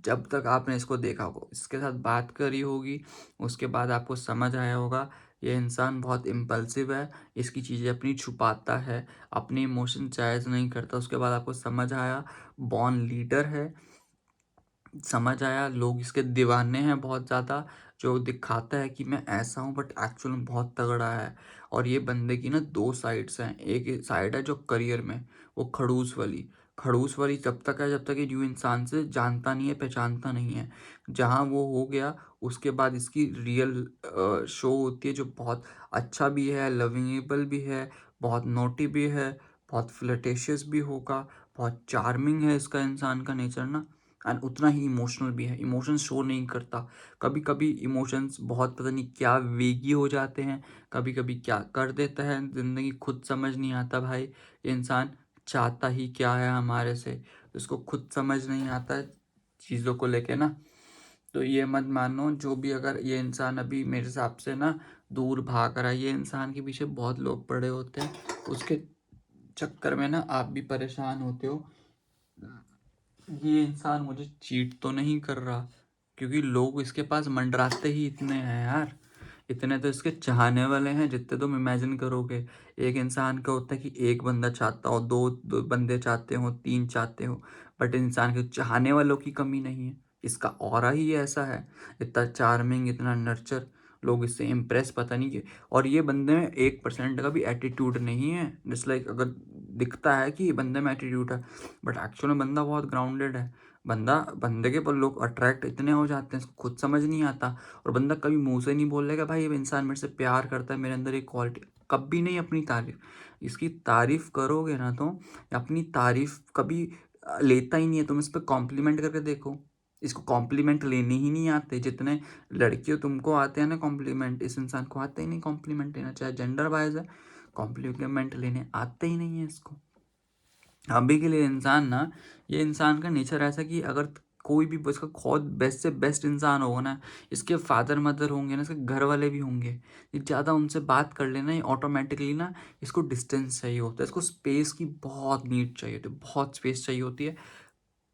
जब तक आपने इसको देखा होगा, इसके साथ बात करी होगी, उसके बाद आपको समझ आया होगा ये इंसान बहुत इम्पल्सिव है, इसकी चीज़ें अपनी छुपाता है, अपने इमोशन जायज़ नहीं करता। उसके बाद आपको समझ आया बॉर्न लीडर है, समझ आया लोग इसके दीवाने हैं बहुत ज़्यादा, जो दिखाता है कि मैं ऐसा हूँ बट एक्चुअल में बहुत तगड़ा है। और ये बंदे की ना दो साइड्स हैं, एक साइड है जो करियर में, वो खड़ूस वाली जब तक है, जब तक ये न्यू इंसान से जानता नहीं है, पहचानता नहीं है। जहाँ वो हो गया उसके बाद इसकी रियल शो होती है, जो बहुत अच्छा भी है, लविंगेबल भी है, बहुत नोटी भी है, बहुत फ्लर्टेशियस भी होगा, बहुत चार्मिंग है इसका इंसान का नेचर ना। एंड उतना ही इमोशनल भी है, इमोशंस शो नहीं करता। कभी कभी इमोशंस बहुत पता नहीं क्या वेगी हो जाते हैं, कभी कभी क्या कर देता है ज़िंदगी, खुद समझ नहीं आता भाई ये इंसान चाहता ही क्या है हमारे से, इसको खुद समझ नहीं आता है चीज़ों को लेके ना। तो ये मत मानो, जो भी अगर ये इंसान अभी मेरे हिसाब से ना दूर भाग रहा है, ये इंसान के पीछे बहुत लोग पड़े होते हैं, उसके चक्कर में ना आप भी परेशान होते हो। ये इंसान मुझे चीट तो नहीं कर रहा, क्योंकि लोग इसके पास मंडराते ही इतने हैं यार, इतने तो इसके चाहने वाले हैं जितने तुम इमेजिन करोगे। एक इंसान का होता है कि एक बंदा चाहता हो, दो बंदे चाहते हो, तीन चाहते हो, बट इंसान के चाहने वालों की कमी नहीं है। इसका ऑरा ही ऐसा है, इतना चार्मिंग, इतना नर्चर, लोग इससे इम्प्रेस पता नहीं कि, और ये बंदे में 1% का भी एटीट्यूड नहीं है। जस्ट लाइक अगर दिखता है कि बंदे में एटीट्यूड है, बट एक्चुअल में बंदा बहुत ग्राउंडेड है। बंदे के पर लोग अट्रैक्ट इतने हो जाते हैं, इसको खुद समझ नहीं आता। और बंदा कभी मुंह से नहीं बोलेगा भाई ये इंसान मेरे से प्यार करता है, मेरे अंदर एक क्वालिटी, कभी नहीं अपनी तारीफ। इसकी तारीफ करोगे ना तो अपनी तारीफ कभी लेता ही नहीं है। तुम इस पर कॉम्प्लीमेंट करके देखो, इसको कॉम्प्लीमेंट लेने ही नहीं आते। जितने लड़कियों तुमको आते हैं ना कॉम्प्लीमेंट, इस इंसान को आते ही नहीं कॉम्प्लीमेंट लेना, चाहे जेंडर वाइज है, कॉम्प्लीमेंट लेने आते ही नहीं है इसको। अभी के लिए इंसान ना, ये इंसान का नेचर ऐसा कि अगर कोई भी इसका खुद बेस्ट से बेस्ट इंसान होगा ना, इसके फादर मदर होंगे ना, इसके घर वाले भी होंगे, ये ज़्यादा उनसे बात कर लेना, ये ऑटोमेटिकली ना इसको डिस्टेंस चाहिए होता है, इसको स्पेस की बहुत नीड चाहिए होती है, बहुत स्पेस चाहिए होती है।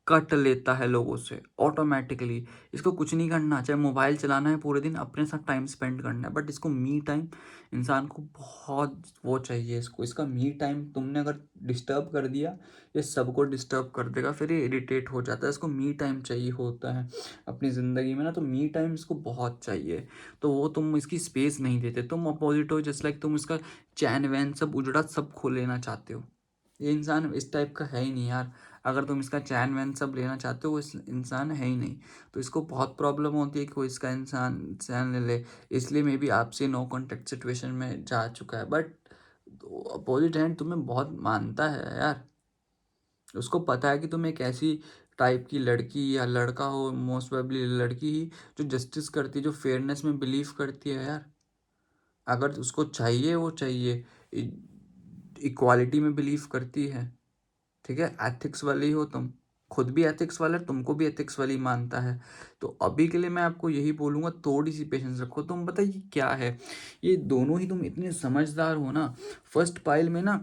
कट लेता है लोगों से ऑटोमेटिकली। इसको कुछ नहीं करना, चाहे मोबाइल चलाना है पूरे दिन, अपने साथ टाइम स्पेंड करना है, बट इसको मी टाइम, इंसान को बहुत वो चाहिए इसको। इसका मी टाइम तुमने अगर डिस्टर्ब कर दिया, ये सबको डिस्टर्ब कर देगा, फिर ये इरिटेट हो जाता है। इसको मी टाइम चाहिए होता है अपनी ज़िंदगी में ना, तो मी टाइम इसको बहुत चाहिए। तो वो तुम इसकी स्पेस नहीं देते, तुम अपोजिट हो। जस्ट लाइक तुम इसका चैन वैन सब उजड़ा सब खो लेना चाहते हो। ये इंसान इस टाइप का है ही नहीं यार। अगर तुम इसका चैन वैन सब लेना चाहते हो, वो इस इंसान है ही नहीं। तो इसको बहुत प्रॉब्लम होती है कि कोई इसका इंसान चैन ले ले, इसलिए मे बी आपसे नो कॉन्टेक्ट सिचुएशन में जा चुका है। बट अपोजिट हैंड तुम्हें बहुत मानता है यार। उसको पता है कि तुम एक ऐसी टाइप की लड़की या लड़का हो, मोस्ट प्रोबेबली लड़की ही, जो जस्टिस करती है, जो फेयरनेस में बिलीव करती है यार। अगर उसको चाहिए, वो चाहिए, इक्वालिटी में बिलीव करती है, ठीक है, एथिक्स वाले ही हो तुम, खुद भी एथिक्स वाला, तुमको भी एथिक्स वाली मानता है। तो अभी के लिए मैं आपको यही बोलूँगा, थोड़ी सी पेशेंस रखो। तुम बताइए क्या है, ये दोनों ही तुम इतने समझदार हो ना। फर्स्ट पाइल में ना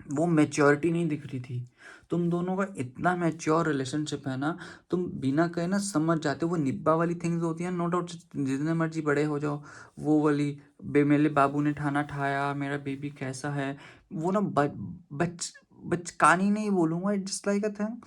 वो मैच्योरिटी नहीं दिख रही थी। तुम दोनों का इतना मैच्योर रिलेशनशिप है ना, तुम बिना कहे ना समझ जाते हो। वो निब्बा वाली थिंग्स होती हैं, नो डाउट, जितने मर्जी बड़े हो जाओ, वो वाली मेरे बाबू ने ठाना ठाया, मेरा बेबी कैसा है, वो ना बचकानी नहीं बोलूँगा, जस्ट लाइक अ थिंग,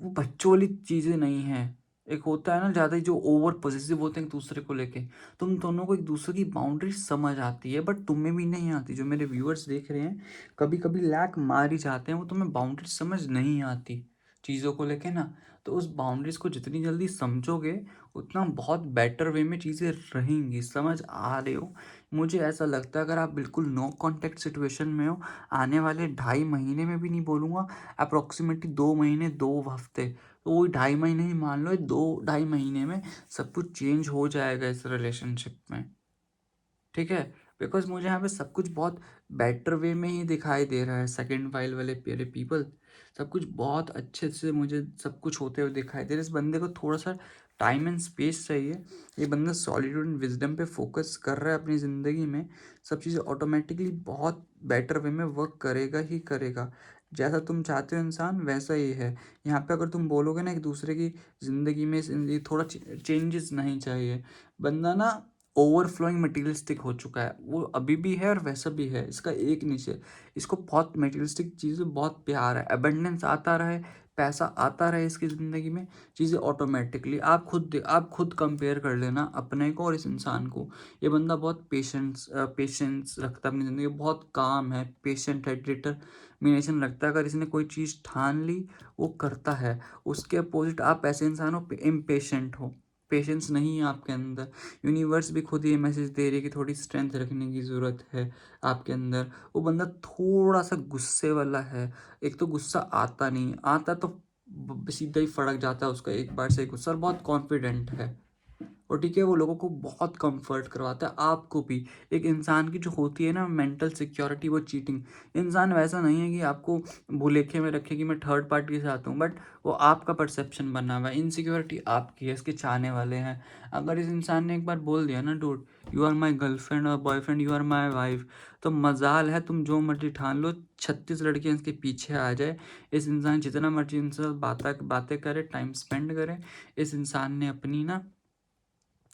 वो बच्चों वाली चीज़ें नहीं हैं। एक होता है ना ज़्यादा ही जो ओवर पॉसेसिव होते हैं एक दूसरे को लेके। तुम दोनों को एक दूसरे की बाउंड्री समझ आती है, बट तुम्हें भी नहीं आती। जो मेरे व्यूअर्स देख रहे हैं, कभी कभी लैक मार ही जाते हैं, वो तुम्हें बाउंड्री समझ नहीं आती चीज़ों को लेके ना। तो उस बाउंड्रीज को जितनी जल्दी समझोगे, उतना बहुत बेटर वे में चीज़ें रहेंगी। समझ आ रहे हो? मुझे ऐसा लगता है अगर आप बिल्कुल नो कॉन्टेक्ट सिचुएशन में हो, आने वाले 2.5 महीने में भी नहीं बोलूँगा, अप्रोक्सीमेटली 2 महीने 2 हफ्ते, तो वही 2.5 महीने ही मान लो, 2-2.5 महीने में सब कुछ चेंज हो जाएगा इस रिलेशनशिप में, ठीक है। बिकॉज मुझे यहाँ पे सब कुछ बहुत बेटर वे में ही दिखाई दे रहा है। सेकंड फाइल वाले प्यारे पीपल, सब कुछ बहुत अच्छे से मुझे सब कुछ होते हुए दिखाई दे रहा है। इस बंदे को थोड़ा सा टाइम एंड स्पेस चाहिए। ये बंदा सॉलिट्यूड एंड विजडम पे फोकस कर रहा है अपनी ज़िंदगी में, सब चीज़ें ऑटोमेटिकली बहुत बेटर वे में वर्क करेगा ही करेगा। जैसा तुम चाहते हो इंसान वैसा ही है। यहाँ पे अगर तुम बोलोगे ना एक दूसरे की ज़िंदगी में थोड़ा चेंजेस नहीं चाहिए, बंदा ना ओवरफ्लोइंग मटेरियलिस्टिक हो चुका है। वो अभी भी है और वैसा भी है। इसका एक नीचे, इसको बहुत मटेरियलिस्टिक चीज़ें बहुत प्यार है, अबंडेंस आता रहे, पैसा आता रहे इसकी ज़िंदगी में, चीज़ें ऑटोमेटिकली आप खुद कंपेयर कर लेना अपने को और इस इंसान को। ये बंदा बहुत पेशेंस रखता है अपनी ज़िंदगी में, बहुत काम है, पेशेंट है, डिटरमिनेशन रखता है। अगर इसने कोई चीज़ ठान ली, वो करता है। उसके अपोजिट आप ऐसे इंसान हो, इम्पेशेंट हो, पेशेंस नहीं है आपके अंदर। यूनिवर्स भी खुद ये मैसेज दे रही है कि थोड़ी स्ट्रेंथ रखने की ज़रूरत है आपके अंदर। वो बंदा थोड़ा सा गुस्से वाला है। एक तो गुस्सा आता नहीं, आता तो सीधा ही फड़क जाता है उसका एक बार से गुस्सा, और बहुत कॉन्फिडेंट है। और ठीक है, वो लोगों को बहुत कंफर्ट करवाता है, आपको भी। एक इंसान की जो होती है ना मेंटल सिक्योरिटी, वो चीटिंग। इंसान वैसा नहीं है कि आपको भूलेखे में रखे कि मैं थर्ड पार्टी के साथ हूँ, बट वो आपका परसेप्शन बना हुआ है। इनसिक्योरिटी आपकी है, इसके चाहने वाले हैं। अगर इस इंसान ने एक बार बोल दिया ना, dude you are my girlfriend और boyfriend, you are my wife, तो मजाल है, तुम जो मर्जी ठान लो, 36 लड़कियां इसके पीछे आ जाए, इस इंसान जितना मर्जी इनसे बातें करे, टाइम स्पेंड करे, इस इंसान ने अपनी ना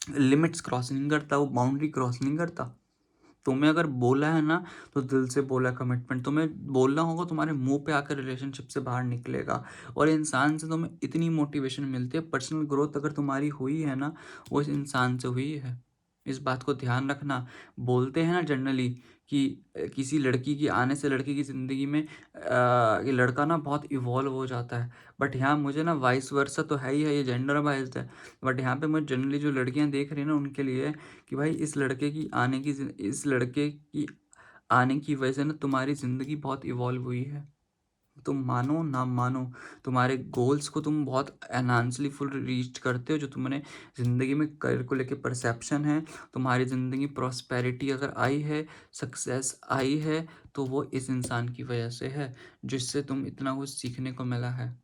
लिमिट्स क्रॉस नहीं करता, वो बाउंड्री क्रॉस नहीं करता। तुम्हें अगर बोला है ना, तो दिल से बोला, कमिटमेंट तुम्हें बोलना होगा, तुम्हारे मुंह पे आकर रिलेशनशिप से बाहर निकलेगा। और इंसान से तुम्हें इतनी मोटिवेशन मिलती है, पर्सनल ग्रोथ अगर तुम्हारी हुई है ना, वो इस इंसान से हुई है। इस बात को ध्यान रखना। बोलते हैं ना जनरली कि किसी लड़की की आने से लड़के की ज़िंदगी में ये लड़का ना बहुत इवॉल्व हो जाता है। बट यहाँ मुझे ना वाइस वर्सा तो है ही है, ये जेंडर बाइस्ड है। बट यहाँ पे मैं जनरली जो लड़कियाँ देख रही हैं ना उनके लिए कि भाई इस लड़के की आने की वजह से ना तुम्हारी ज़िंदगी बहुत इवॉल्व हुई है। तुम मानो ना मानो, तुम्हारे गोल्स को तुम बहुत एनहांसली फुल रीच करते हो। जो तुमने ज़िंदगी में करियर को लेके परसेप्शन है, तुम्हारी ज़िंदगी प्रॉस्पेरिटी अगर आई है, सक्सेस आई है, तो वो इस इंसान की वजह से है जिससे तुम इतना कुछ सीखने को मिला है।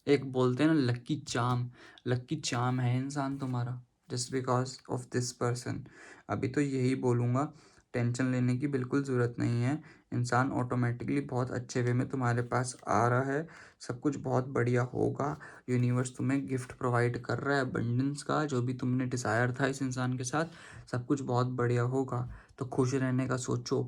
एक बोलते हैं ना लक्की चार्म है इंसान तुम्हारा, just because of this person. अभी तो यही बोलूँगा, टेंशन लेने की बिल्कुल ज़रूरत नहीं है। इंसान ऑटोमेटिकली बहुत अच्छे वे में तुम्हारे पास आ रहा है, सब कुछ बहुत बढ़िया होगा। यूनिवर्स तुम्हें गिफ्ट प्रोवाइड कर रहा है अबंडेंस का, जो भी तुमने डिज़ायर था इस इंसान के साथ, सब कुछ बहुत बढ़िया होगा। तो खुश रहने का सोचो,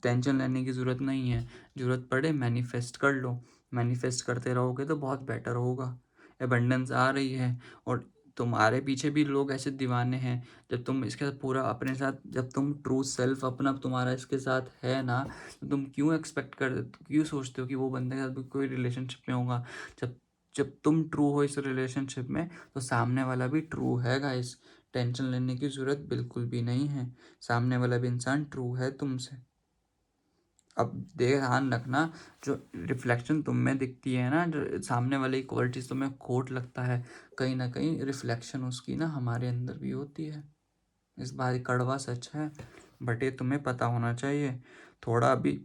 टेंशन लेने की ज़रूरत नहीं है। ज़रूरत पड़े मैनिफेस्ट कर लो, मैनिफेस्ट करते रहोगे तो बहुत बेटर होगा। एबंडेंस आ रही है और तुम्हारे पीछे भी लोग ऐसे दीवाने हैं। जब तुम इसके साथ पूरा अपने साथ, जब तुम ट्रू सेल्फ अपना तुम्हारा इसके साथ है ना, तो तुम क्यों सोचते हो कि वो बंदे के साथ भी कोई रिलेशनशिप में होगा। जब जब तुम ट्रू हो इस रिलेशनशिप में, तो सामने वाला भी ट्रू है गाइस। टेंशन लेने की ज़रूरत बिल्कुल भी नहीं है, सामने वाला भी इंसान ट्रू है तुमसे। अब ध्यान रखना, जो रिफ्लेक्शन तुम में दिखती है ना, जो सामने वाले की क्वालिटीज तुम्हें खोट लगता है, कहीं ना कहीं रिफ्लेक्शन उसकी ना हमारे अंदर भी होती है। इस बात कड़वा सच है, बट ये तुम्हें पता होना चाहिए। थोड़ा अभी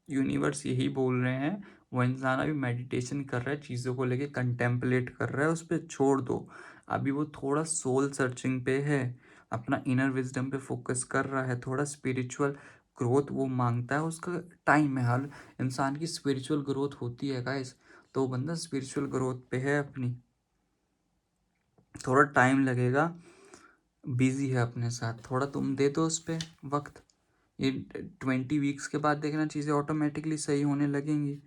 यूनिवर्स यही बोल रहे हैं, वो इंसान अभी मेडिटेशन कर रहा है, चीज़ों को लेके कंटेम्पलेट कर रहा है, उस पर छोड़ दो। अभी वो थोड़ा सोल सर्चिंग पे है, अपना इनर विजडम पे फोकस कर रहा है, थोड़ा स्पिरिचुअल ग्रोथ वो मांगता है। उसका टाइम है, हर इंसान की स्पिरिचुअल ग्रोथ होती है गाइस। तो वो बंदा स्पिरिचुअल ग्रोथ पे है अपनी, थोड़ा टाइम लगेगा, बिजी है अपने साथ, थोड़ा तुम दे दो उस पर वक्त। ये 20 वीक्स के बाद देखना चीज़ें ऑटोमेटिकली सही होने लगेंगी।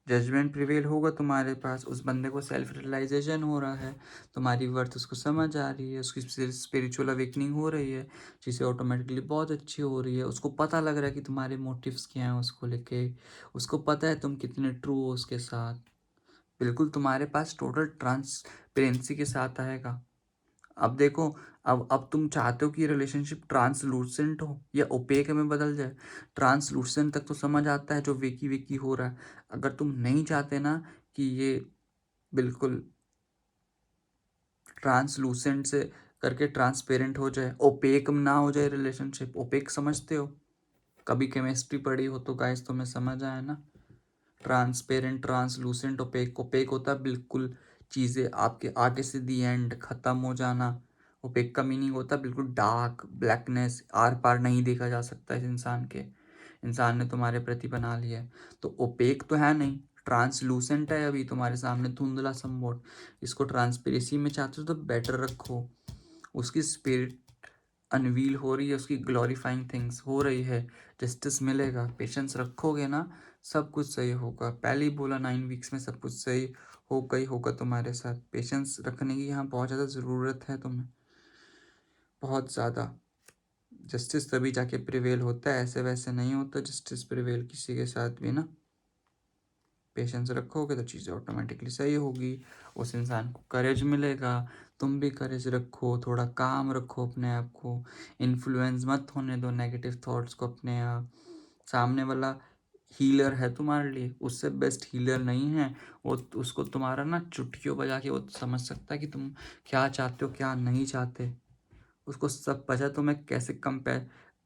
जजमेंट प्रिवेल होगा तुम्हारे पास, उस बंदे को सेल्फ रियलाइजेशन हो रहा है, तुम्हारी वर्थ उसको समझ आ रही है, उसकी स्पिरिचुअल अवेकनिंग हो रही है, चीज़ें ऑटोमेटिकली बहुत अच्छी हो रही है। उसको पता लग रहा है कि तुम्हारे मोटिव्स क्या हैं उसको लेके, उसको पता है तुम कितने ट्रू हो उसके साथ। बिल्कुल तुम्हारे पास टोटल ट्रांसपेरेंसी के साथ आएगा। अब देखो, अब तुम चाहते हो कि रिलेशनशिप ट्रांसलूसेंट हो या ओपेक में बदल जाए। ट्रांसलूसेंट तक तो समझ आता है, जो वेकी वेकी हो रहा है। अगर तुम नहीं चाहते ना कि ये बिल्कुल ट्रांसलूसेंट से करके ट्रांसपेरेंट हो जाए, ओपेक ना हो जाए रिलेशनशिप। ओपेक समझते हो, कभी केमिस्ट्री पढ़ी हो तो गाइस तुम्हें समझ आया ना। Transparent, translucent, OPEC. ओपेक होता है बिल्कुल चीज़ें आपके आगे से दी एंड ख़त्म हो जाना। ओपेक का मीनिंग होता है बिल्कुल डार्क, ब्लैकनेस, आर पार नहीं देखा जा सकता इस इंसान ने तुम्हारे प्रति बना लिया है। तो ओपेक तो है नहीं, ट्रांसलूसेंट है अभी तुम्हारे सामने, धुंधला समवॉट। इसको ट्रांसपेरेंसी में चाहते हो तो बेटर रखो। उसकी स्पिरिट अनवील हो रही है, उसकी ग्लोरीफाइंग थिंग्स हो रही है, जस्टिस मिलेगा। पेशेंस रखोगे ना, सब कुछ सही होगा। पहले ही बोला 9 वीक्स में सब कुछ सही होगा ही होगा तुम्हारे साथ। पेशेंस रखने की यहाँ बहुत ज़्यादा ज़रूरत है तुम्हें, बहुत ज़्यादा। जस्टिस तभी जाके प्रिवेल होता है, ऐसे वैसे नहीं होता जस्टिस प्रिवेल किसी के साथ भी ना। पेशेंस रखोगे तो चीज़ें ऑटोमेटिकली सही होगी, उस इंसान को करेज मिलेगा। तुम भी करेज रखो, थोड़ा काम रखो अपने आप को, इन्फ्लुएंस मत होने दो नेगेटिव थॉट्स को अपने आप। सामने वाला हीलर है तुम्हारे लिए, उससे बेस्ट हीलर नहीं है वो। उसको तुम्हारा ना चुटकियों बजा के वो समझ सकता है कि तुम क्या चाहते हो क्या नहीं चाहते। उसको सब पता है तुम्हें कैसे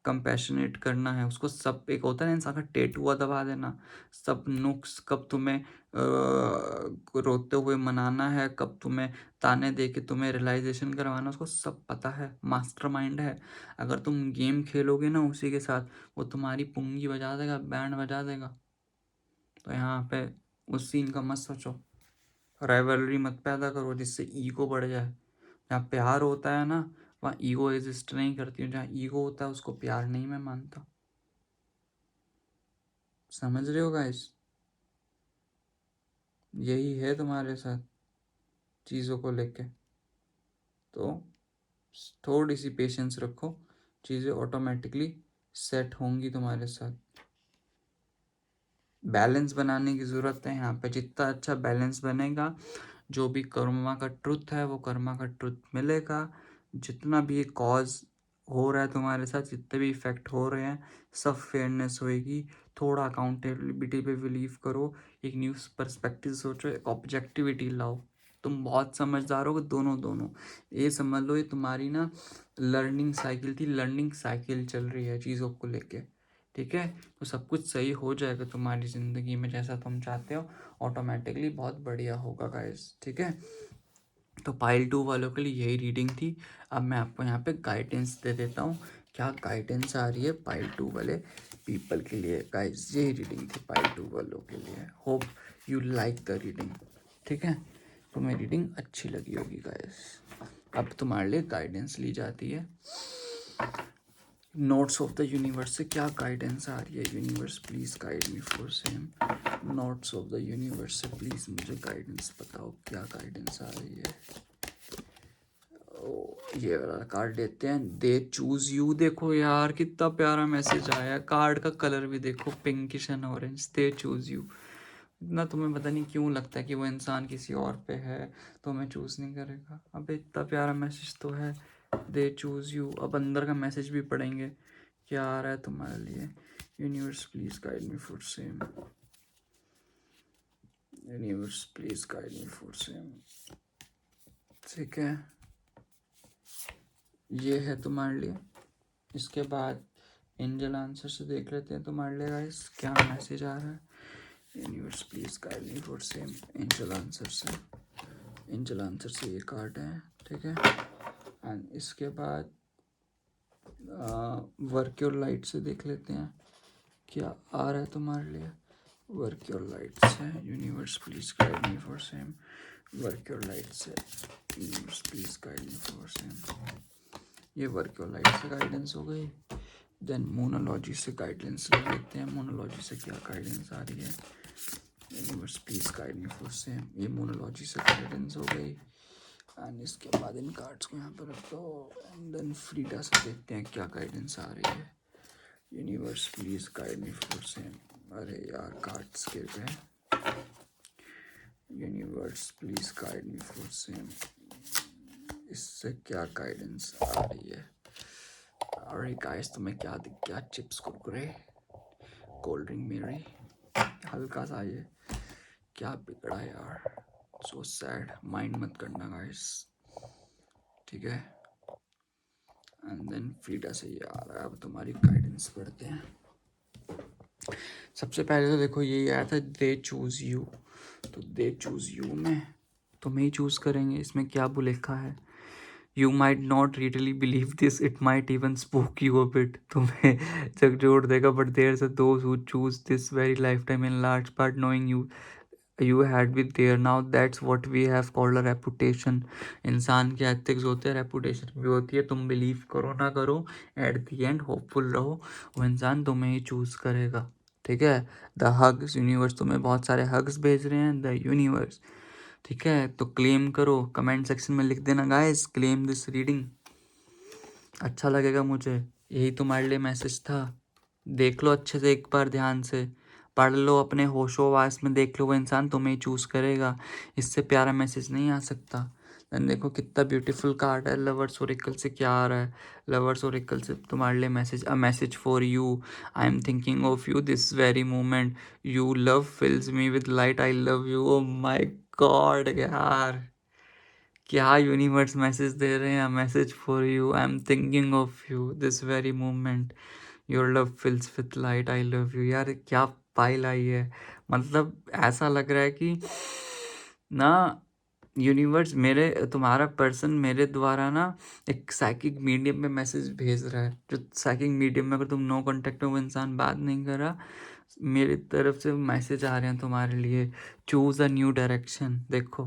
कंपैशनेट करना है। उसको सब, एक होता है ना इंसान का टेटुआ दबा देना, सब नुक्स, कब तुम्हें रोते हुए मनाना है, कब तुम्हें ताने दे के तुम्हें रियलाइजेशन करवाना, उसको सब पता है, मास्टरमाइंड है। अगर तुम गेम खेलोगे ना उसी के साथ, वो तुम्हारी पुंगी बजा देगा, बैंड बजा देगा। तो यहाँ पे उस सीन का मत सोचो, राइवलरी मत पैदा करो जिससे ईगो बढ़ जाए। जहाँ प्यार होता है ना, वहाँ ईगो एग्जिस्ट नहीं करती। जहाँ ईगो होता है उसको प्यार नहीं मैं मानता। समझ रहे हो गाइस, यही है तुम्हारे साथ चीज़ों को लेके। तो थोड़ी सी पेशेंस रखो, चीज़ें ऑटोमेटिकली सेट होंगी तुम्हारे साथ। बैलेंस बनाने की ज़रूरत है यहाँ पे। जितना अच्छा बैलेंस बनेगा, जो भी कर्मा का ट्रुथ है वो कर्मा का ट्रुथ मिलेगा। जितना भी ये कॉज हो रहा है तुम्हारे साथ, जितने भी इफेक्ट हो रहे हैं, सब फेयरनेस होएगी। थोड़ा अकाउंटेबिलिटी पे बिलीव करो, एक न्यू पर्सपेक्टिव सोचो, एक ऑब्जेक्टिविटी लाओ। तुम बहुत समझदार हो, दोनों दोनों ये समझ लो, ये तुम्हारी ना लर्निंग साइकिल थी, लर्निंग साइकिल चल रही है चीज़ों को लेके। ठीक है, तो सब कुछ सही हो जाएगा तुम्हारी ज़िंदगी में, जैसा तुम चाहते हो ऑटोमेटिकली बहुत बढ़िया होगा गाइस। ठीक है, तो पाइल 2 वालों के लिए यही रीडिंग थी। अब मैं आपको यहाँ पे गाइडेंस दे देता हूँ, क्या गाइडेंस आ रही है पाइल 2 वाले पीपल के लिए। गाइस यही रीडिंग थी पाइल 2 वालों के लिए। Hope you like the reading. ठीक है, तो मेरी रीडिंग अच्छी लगी होगी गाइस। अब तुम्हारे लिए गाइडेंस ली जाती है। नोट्स ऑफ द यूनिवर्स से क्या गाइडेंस आ रही है। Universe please guide me for same. Notes of the universe से प्लीज़ मुझे गाइडेंस बताओ, क्या गाइडेंस आ रही है। ये वाला कार्ड लेते हैं, दे चूज यू। देखो यार कितना प्यारा मैसेज आया। कार्ड का कलर भी देखो, pinkish and orange. They choose you. इतना तुम्हें पता नहीं क्यों लगता है कि वो इंसान किसी और पे है तो हमें चूज़ नहीं करेगा। अब इतना प्यारा मैसेज तो है, दे चूज़ यू। अब अंदर का मैसेज भी पढ़ेंगे, क्या आ रहा है तुम्हारे लिए। Universe please guide me for same. Universe please guide me for same. ठीक है, ये है तुम्हारे लिए। इसके बाद एंजल आंसर से देख लेते हैं तुम्हारे लिए गाइस क्या मैसेज आ रहा है। Universe please guide me for same. Angel answer से, एंजल आंसर से ये कार्ड है। ठीक है, एंड इसके बाद वर्क योर लाइट से देख लेते हैं क्या आ रहा है तुम्हारे लिए। वर्क योर लाइट से, universe please guide me for same. Work your light से, universe please guide me for same. ये वर्क योर लाइट से गाइडेंस हो गई। देन मोनोलॉजी से गाइडेंस ले लेते हैं। मोनोलॉजी से क्या गाइडेंस आ रही है। Universe please guide me for same. ये मोनोलॉजी से गाइडेंस हो गई। एंड इसके बाद इन कार्ड्स को यहाँ पर रख दो। एंड देन फ्रीडा से देखते हैं क्या गाइडेंस आ रही है। Universe please guide me for same. अरे यार कार्ड्स गिर गए। Universe please guide me for same. इससे क्या गाइडेंस आ रही है। अरे गाइस तुम्हें क्या दिख गया। चिप्स कुरकुरे, कोल्ड ड्रिंक मेरी, हल्का सा ये क्या बिगड़ा यार। सो सैड, माइंड मत करना गाइस। ठीक है, एंड देन फ्रीडा से ये आ रहा है। अब तुम्हारी गाइडेंस पढ़ते हैं। सबसे पहले तो देखो यही आया था, दे चूज यू। तो दे चूज यू में तुम्हें ही चूज करेंगे। इसमें क्या लिखा है, you might not really believe this, it might even spook you a bit. तुम्हें झकझोर देगा, but there are those who choose this very lifetime in large part knowing you had with there. Now that's what we have called a reputation. इंसान के ethics होते हैं, reputation भी होती है। तुम बिलीव करो ना करो, एट द एंड होपफुल रहो, वो इंसान तुम्हें ही चूज करेगा। ठीक है, द हग्स, यूनिवर्स तुम्हें बहुत सारे हग्स भेज रहे हैं, द यूनिवर्स। ठीक है, तो क्लेम करो, कमेंट सेक्शन में लिख देना गाइस, क्लेम दिस रीडिंग। अच्छा लगेगा मुझे। यही तुम्हारे लिए मैसेज था। देख लो अच्छे से, एक बार ध्यान से पढ़ लो, अपने होशोवास में देख लो, वो इंसान तुम्हें ही चूज़ करेगा। इससे प्यारा मैसेज नहीं आ सकता। देन देखो कितना ब्यूटीफुल कार्ड है। लवर्स ओरेकल से क्या आ रहा है। लवर्स ओरेकल से तुम्हारे लिए message, a message for you, I am thinking of you this very moment, you love fills me with light, I love you. Oh my God यार, क्या यूनिवर्स मैसेज दे रहे हैं। Message for you, I am thinking of you this very moment, your love fills with light, I love you. यार क्या pile आई है। मतलब ऐसा लग रहा है कि ना यूनिवर्स मेरे, तुम्हारा पर्सन मेरे द्वारा ना एक साइकिक मीडियम में मैसेज भेज रहा है। जो साइकिक मीडियम में अगर तुम नो कांटेक्ट में वो इंसान बात नहीं कर रहा, मेरी तरफ से मैसेज आ रहे हैं तुम्हारे लिए। Choose a new direction. देखो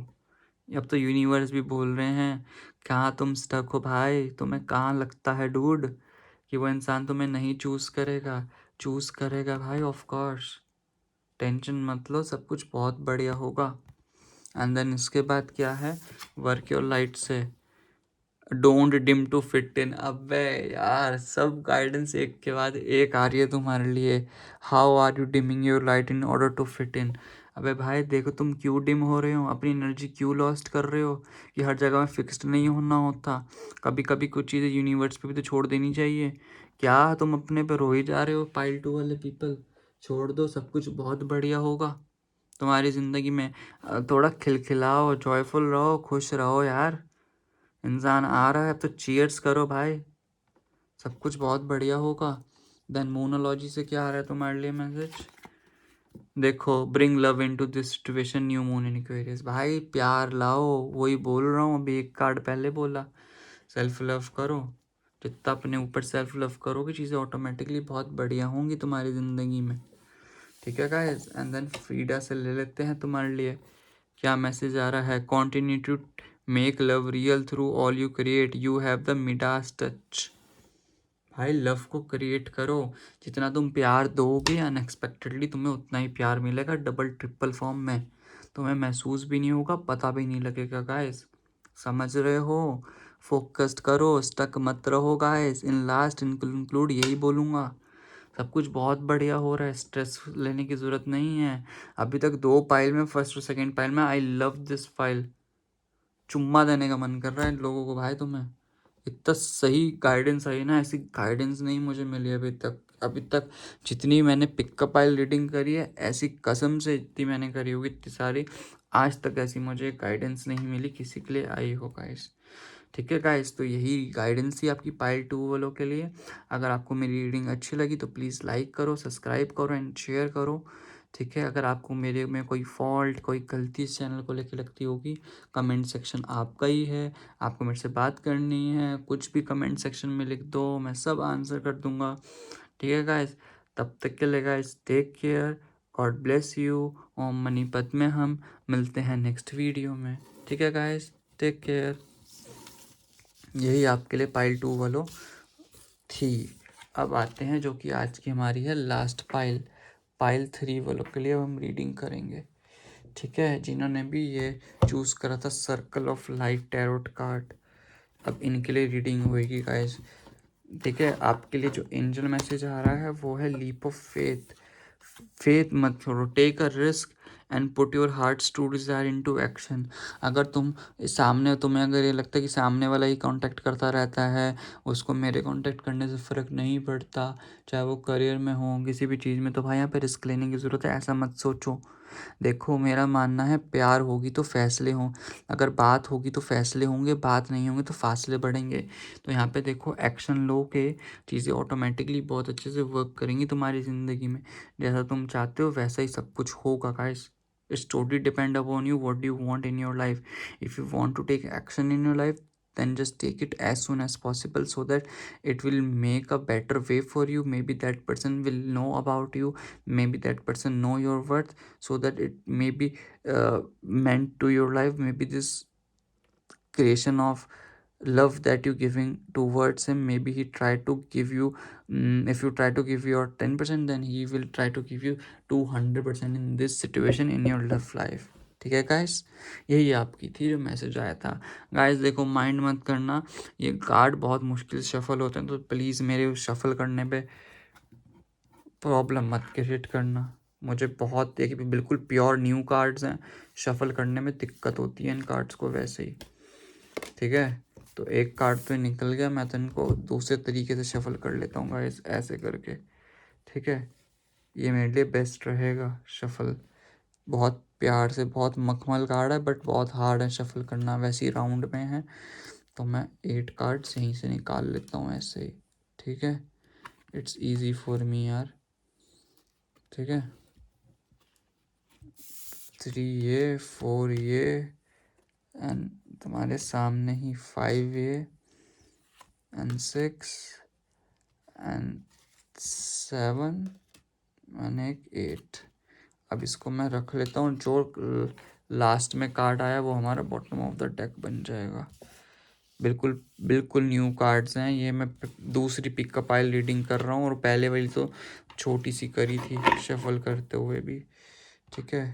अब तो यूनिवर्स भी बोल रहे हैं, कहाँ तुम स्टक हो भाई। तुम्हें कहाँ लगता है डूड कि वो इंसान तुम्हें नहीं चूज़ करेगा। चूज़ करेगा भाई, ऑफ कोर्स। टेंशन मत लो, सब कुछ बहुत बढ़िया होगा। एंड देन इसके बाद क्या है, वर्क योर लाइट से, don't dim to fit in. अबे यार, सब गाइडेंस एक के बाद एक आ रही है तुम्हारे लिए। How are you dimming your light in order to fit in? अबे भाई देखो, तुम क्यों डिम हो रहे हो, अपनी एनर्जी क्यों लॉस्ट कर रहे हो? कि हर जगह में फिक्स्ड नहीं होना होता, कभी कभी कुछ चीज़ें यूनिवर्स पे भी तो छोड़ देनी चाहिए। क्या तुम अपने पे रो ही जा रहे हो पाइल 2 वाले पीपल? छोड़ दो, सब कुछ बहुत बढ़िया होगा तुम्हारी ज़िंदगी में। थोड़ा खिलखिलाओ, जॉयफुल रहो, खुश रहो यार। इंसान आ रहा है तो चीयर्स करो भाई, सब कुछ बहुत बढ़िया होगा। देन मोनोलॉजी से क्या आ रहा है तुम्हारे लिए मैसेज? देखो, bring love into this situation, new moon in Aquarius. भाई प्यार लाओ, वही बोल रहा हूँ, अभी एक कार्ड पहले बोला। सेल्फ लव करो, जितना अपने ऊपर सेल्फ लव करोगे चीज़ें ऑटोमेटिकली बहुत बढ़िया होंगी तुम्हारी ज़िंदगी में। ठीक है गाइस, एंड देन फ्रीडा से ले लेते हैं तुम्हारे लिए क्या मैसेज आ रहा है। Continue to make love real through all you create, you have the Midas touch. भाई लव को क्रिएट करो, जितना तुम प्यार दोगे अनएक्सपेक्टेडली तुम्हें उतना ही प्यार मिलेगा, डबल ट्रिपल फॉर्म में। तुम्हें महसूस भी नहीं होगा, पता भी नहीं लगेगा गाइस। समझ रहे हो? फोकस्ड करो, स्टक मत रहो गाइस। इन लास्ट इंक्लूड यही बोलूँगा, सब कुछ बहुत बढ़िया हो रहा है, स्ट्रेस लेने की ज़रूरत नहीं है। अभी तक 2 पाइल में, फर्स्ट और सेकंड पाइल में, आई लव दिस फाइल, चुम्मा देने का मन कर रहा है इन लोगों को भाई। तुम्हें इतना सही गाइडेंस आई ना, ऐसी गाइडेंस नहीं मुझे मिली अभी तक। अभी तक जितनी मैंने पिकअप फाइल रीडिंग करी है, ऐसी कसम से इतनी मैंने करी होगी इतनी सारी, आज तक ऐसी मुझे गाइडेंस नहीं मिली किसी के लिए आई हो गाइस। ठीक है गाइस, तो यही गाइडेंस थी आपकी पाइल 2 वालों के लिए। अगर आपको मेरी रीडिंग अच्छी लगी तो प्लीज़ लाइक करो, सब्सक्राइब करो एंड शेयर करो। ठीक है, अगर आपको मेरे में कोई फॉल्ट, कोई गलती इस चैनल को लेकर लगती होगी, कमेंट सेक्शन आपका ही है। आपको मेरे से बात करनी है, कुछ भी कमेंट सेक्शन में लिख दो, मैं सब आंसर कर दूंगा। ठीक है गाइस, तब तक के लिए guys take care, God bless you. ओम मनीपत में हम मिलते हैं नेक्स्ट वीडियो में। ठीक है गाइस, टेक केयर। यही आपके लिए पाइल 2 वालों थी। अब आते हैं जो कि आज की हमारी है लास्ट पाइल, पाइल 3 वालों के लिए अब हम रीडिंग करेंगे। ठीक है, जिन्होंने भी ये चूज़ करा था circle of light tarot card, अब इनके लिए रीडिंग होएगी गाइस। ठीक है, आपके लिए जो एंजल मैसेज आ रहा है वो है लीप ऑफ फेथ। फेथ मत छोड़ो, take a risk and put your hearts to desire into action. अगर तुम सामने, तुम्हें अगर ये लगता है कि सामने वाला ही कांटेक्ट करता रहता है, उसको मेरे कांटेक्ट करने से फ़र्क नहीं पड़ता, चाहे वो करियर में हो, किसी भी चीज़ में, तो भाई यहाँ पे रिस्क लेने की ज़रूरत है, ऐसा मत सोचो। देखो, मेरा मानना है प्यार होगी तो फैसले हों, अगर बात होगी तो फैसले होंगे, बात नहीं होंगे तो फासले बढ़ेंगे। तो यहाँ पे देखो, एक्शन लो के चीज़ें ऑटोमेटिकली बहुत अच्छे से वर्क करेंगी तुम्हारी ज़िंदगी में। जैसा तुम चाहते हो वैसा ही सब कुछ होगा guys. It's totally depend upon you, what do you want in your life. If you want to take action in your life, then just take it as soon as possible so that it will make a better way for you. Maybe that person will know about you, maybe that person know your worth, so that it may be meant to your life. Maybe this creation of love that you're giving towards him, maybe he try to give you, if you try to give your 10%, then he will try to give you 200% in this situation in your love life. ठीक है guys, यही आपकी थी जो message आया था। Guys देखो, mind मत करना, ये कार्ड बहुत मुश्किल से शफल होते हैं, तो प्लीज़ मेरे शफल करने पे प्रॉब्लम मत क्रिएट करना। मुझे बहुत, देखिए बिल्कुल प्योर न्यू कार्ड्स हैं, शफल करने में दिक्कत होती है इन कार्ड्स को वैसे ही। ठीक है, तो एक कार्ड तो निकल गया, मैं तो इनको दूसरे तरीके से शफल कर लेता हूँ गाइस, ऐसे करके। ठीक है, ये मेरे लिए बेस्ट रहेगा शफल। बहुत प्यार से, बहुत मखमल कार्ड है बट बहुत हार्ड है शफल करना, वैसे ही राउंड में है, तो मैं 8 कार्ड यहीं से निकाल लेता हूँ ऐसे ही। ठीक है, इट्स ईजी फॉर मी यार। ठीक है, 3 ये, 4 ये, एंड तुम्हारे सामने ही 5 ये, एंड 6 एंड 7 एंड एक 8। अब इसको मैं रख लेता हूँ, जो लास्ट में कार्ड आया वो हमारा बॉटम ऑफ द डेक बन जाएगा। बिल्कुल बिल्कुल न्यू कार्ड्स हैं ये, मैं दूसरी पिकअप आइल रीडिंग कर रहा हूँ, और पहले वाली तो छोटी सी करी थी शफल करते हुए भी। ठीक है,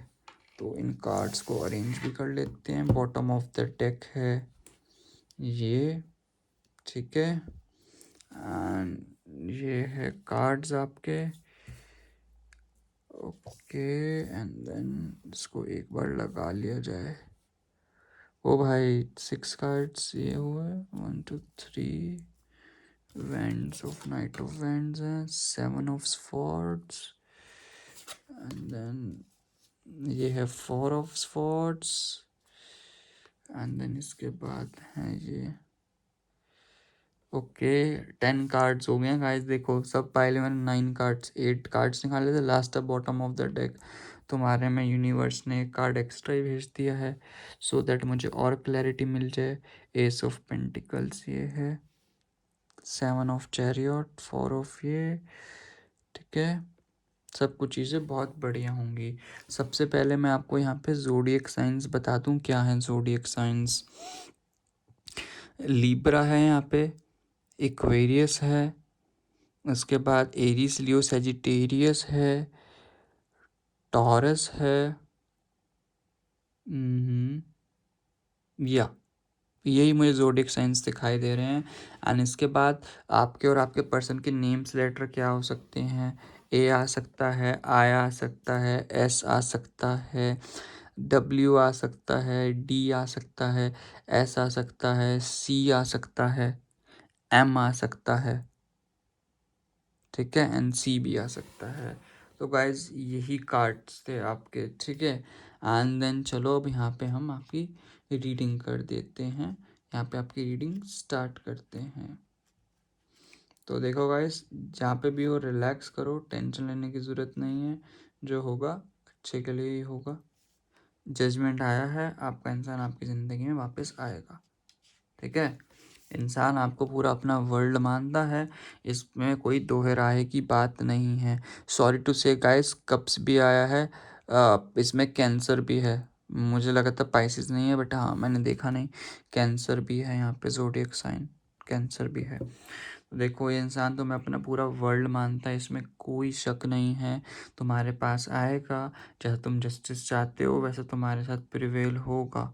तो इन कार्ड्स को अरेंज भी कर लेते हैं। बॉटम ऑफ द डेक है ये, ठीक है। एंड ये है कार्ड्स आपके। ओके, एंड देन इसको एक बार लगा लिया जाए। ओ भाई 6 कार्ड्स ये हुए, 1 2 3 wands of night of wands हैं, 7 ऑफ स्वॉर्ड्स, एंड देन ये है 4 ऑफ स्वॉर्ड्स, एंड देन इसके बाद है ये। ओके 10 कार्ड्स हो गए गाइस। देखो सब पहले मैंने 9 कार्ड्स 8 कार्ड्स निकाले थे last bottom of the deck. तुम्हारे में यूनिवर्स ने एक कार्ड एक्स्ट्रा ही भेज दिया है सो दैट मुझे और क्लैरिटी मिल जाए। एस ऑफ पेंटिकल्स ये है, 7 ऑफ चैरियट, 4 ऑफ ये। ठीक है, सब कुछ चीज़ें बहुत बढ़िया होंगी। सबसे पहले मैं आपको यहाँ पे ज़ोडिएक साइंस बता दूँ क्या है ज़ोडिएक साइंस। लिब्रा है यहाँ पे, एक्वेरियस है, उसके बाद एरीज लियो सेजिटेरियस है, टॉरस है, या यही मुझे ज़ोडिएक साइंस दिखाई दे रहे हैं। एंड इसके बाद आपके और आपके पर्सन के नेम्स लेटर क्या हो सकते हैं। ए आ सकता है, आई आ सकता है, एस आ सकता है, डब्ल्यू आ सकता है, डी आ सकता है, एस आ सकता है, सी आ सकता है, एम आ सकता है, ठीक है, एंड सी भी आ सकता है। तो गाइज यही कार्ड्स थे आपके, ठीक है। एंड देन चलो अब यहाँ पे हम आपकी रीडिंग कर देते हैं। यहाँ पे आपकी रीडिंग स्टार्ट करते हैं। तो देखो गाइज, जहाँ पे भी हो रिलैक्स करो, टेंशन लेने की ज़रूरत नहीं है। जो होगा अच्छे के लिए ही होगा। जजमेंट आया है, आपका इंसान आपकी ज़िंदगी में वापस आएगा, ठीक है। इंसान आपको पूरा अपना वर्ल्ड मानता है, इसमें कोई दोहे राय की बात नहीं है। सॉरी टू से गाइस, कप्स भी आया है, इसमें कैंसर भी है। मुझे लगा था पाइसिस नहीं है, बट हाँ मैंने देखा नहीं, कैंसर भी है यहाँ पे, ज़ोडिएक साइन कैंसर भी है। तो देखो ये इंसान तुम्हें अपना पूरा वर्ल्ड मानता है, इसमें कोई शक नहीं है। तुम्हारे पास आएगा, जैसा तुम जस्टिस चाहते हो वैसा तुम्हारे साथ प्रिवेल होगा।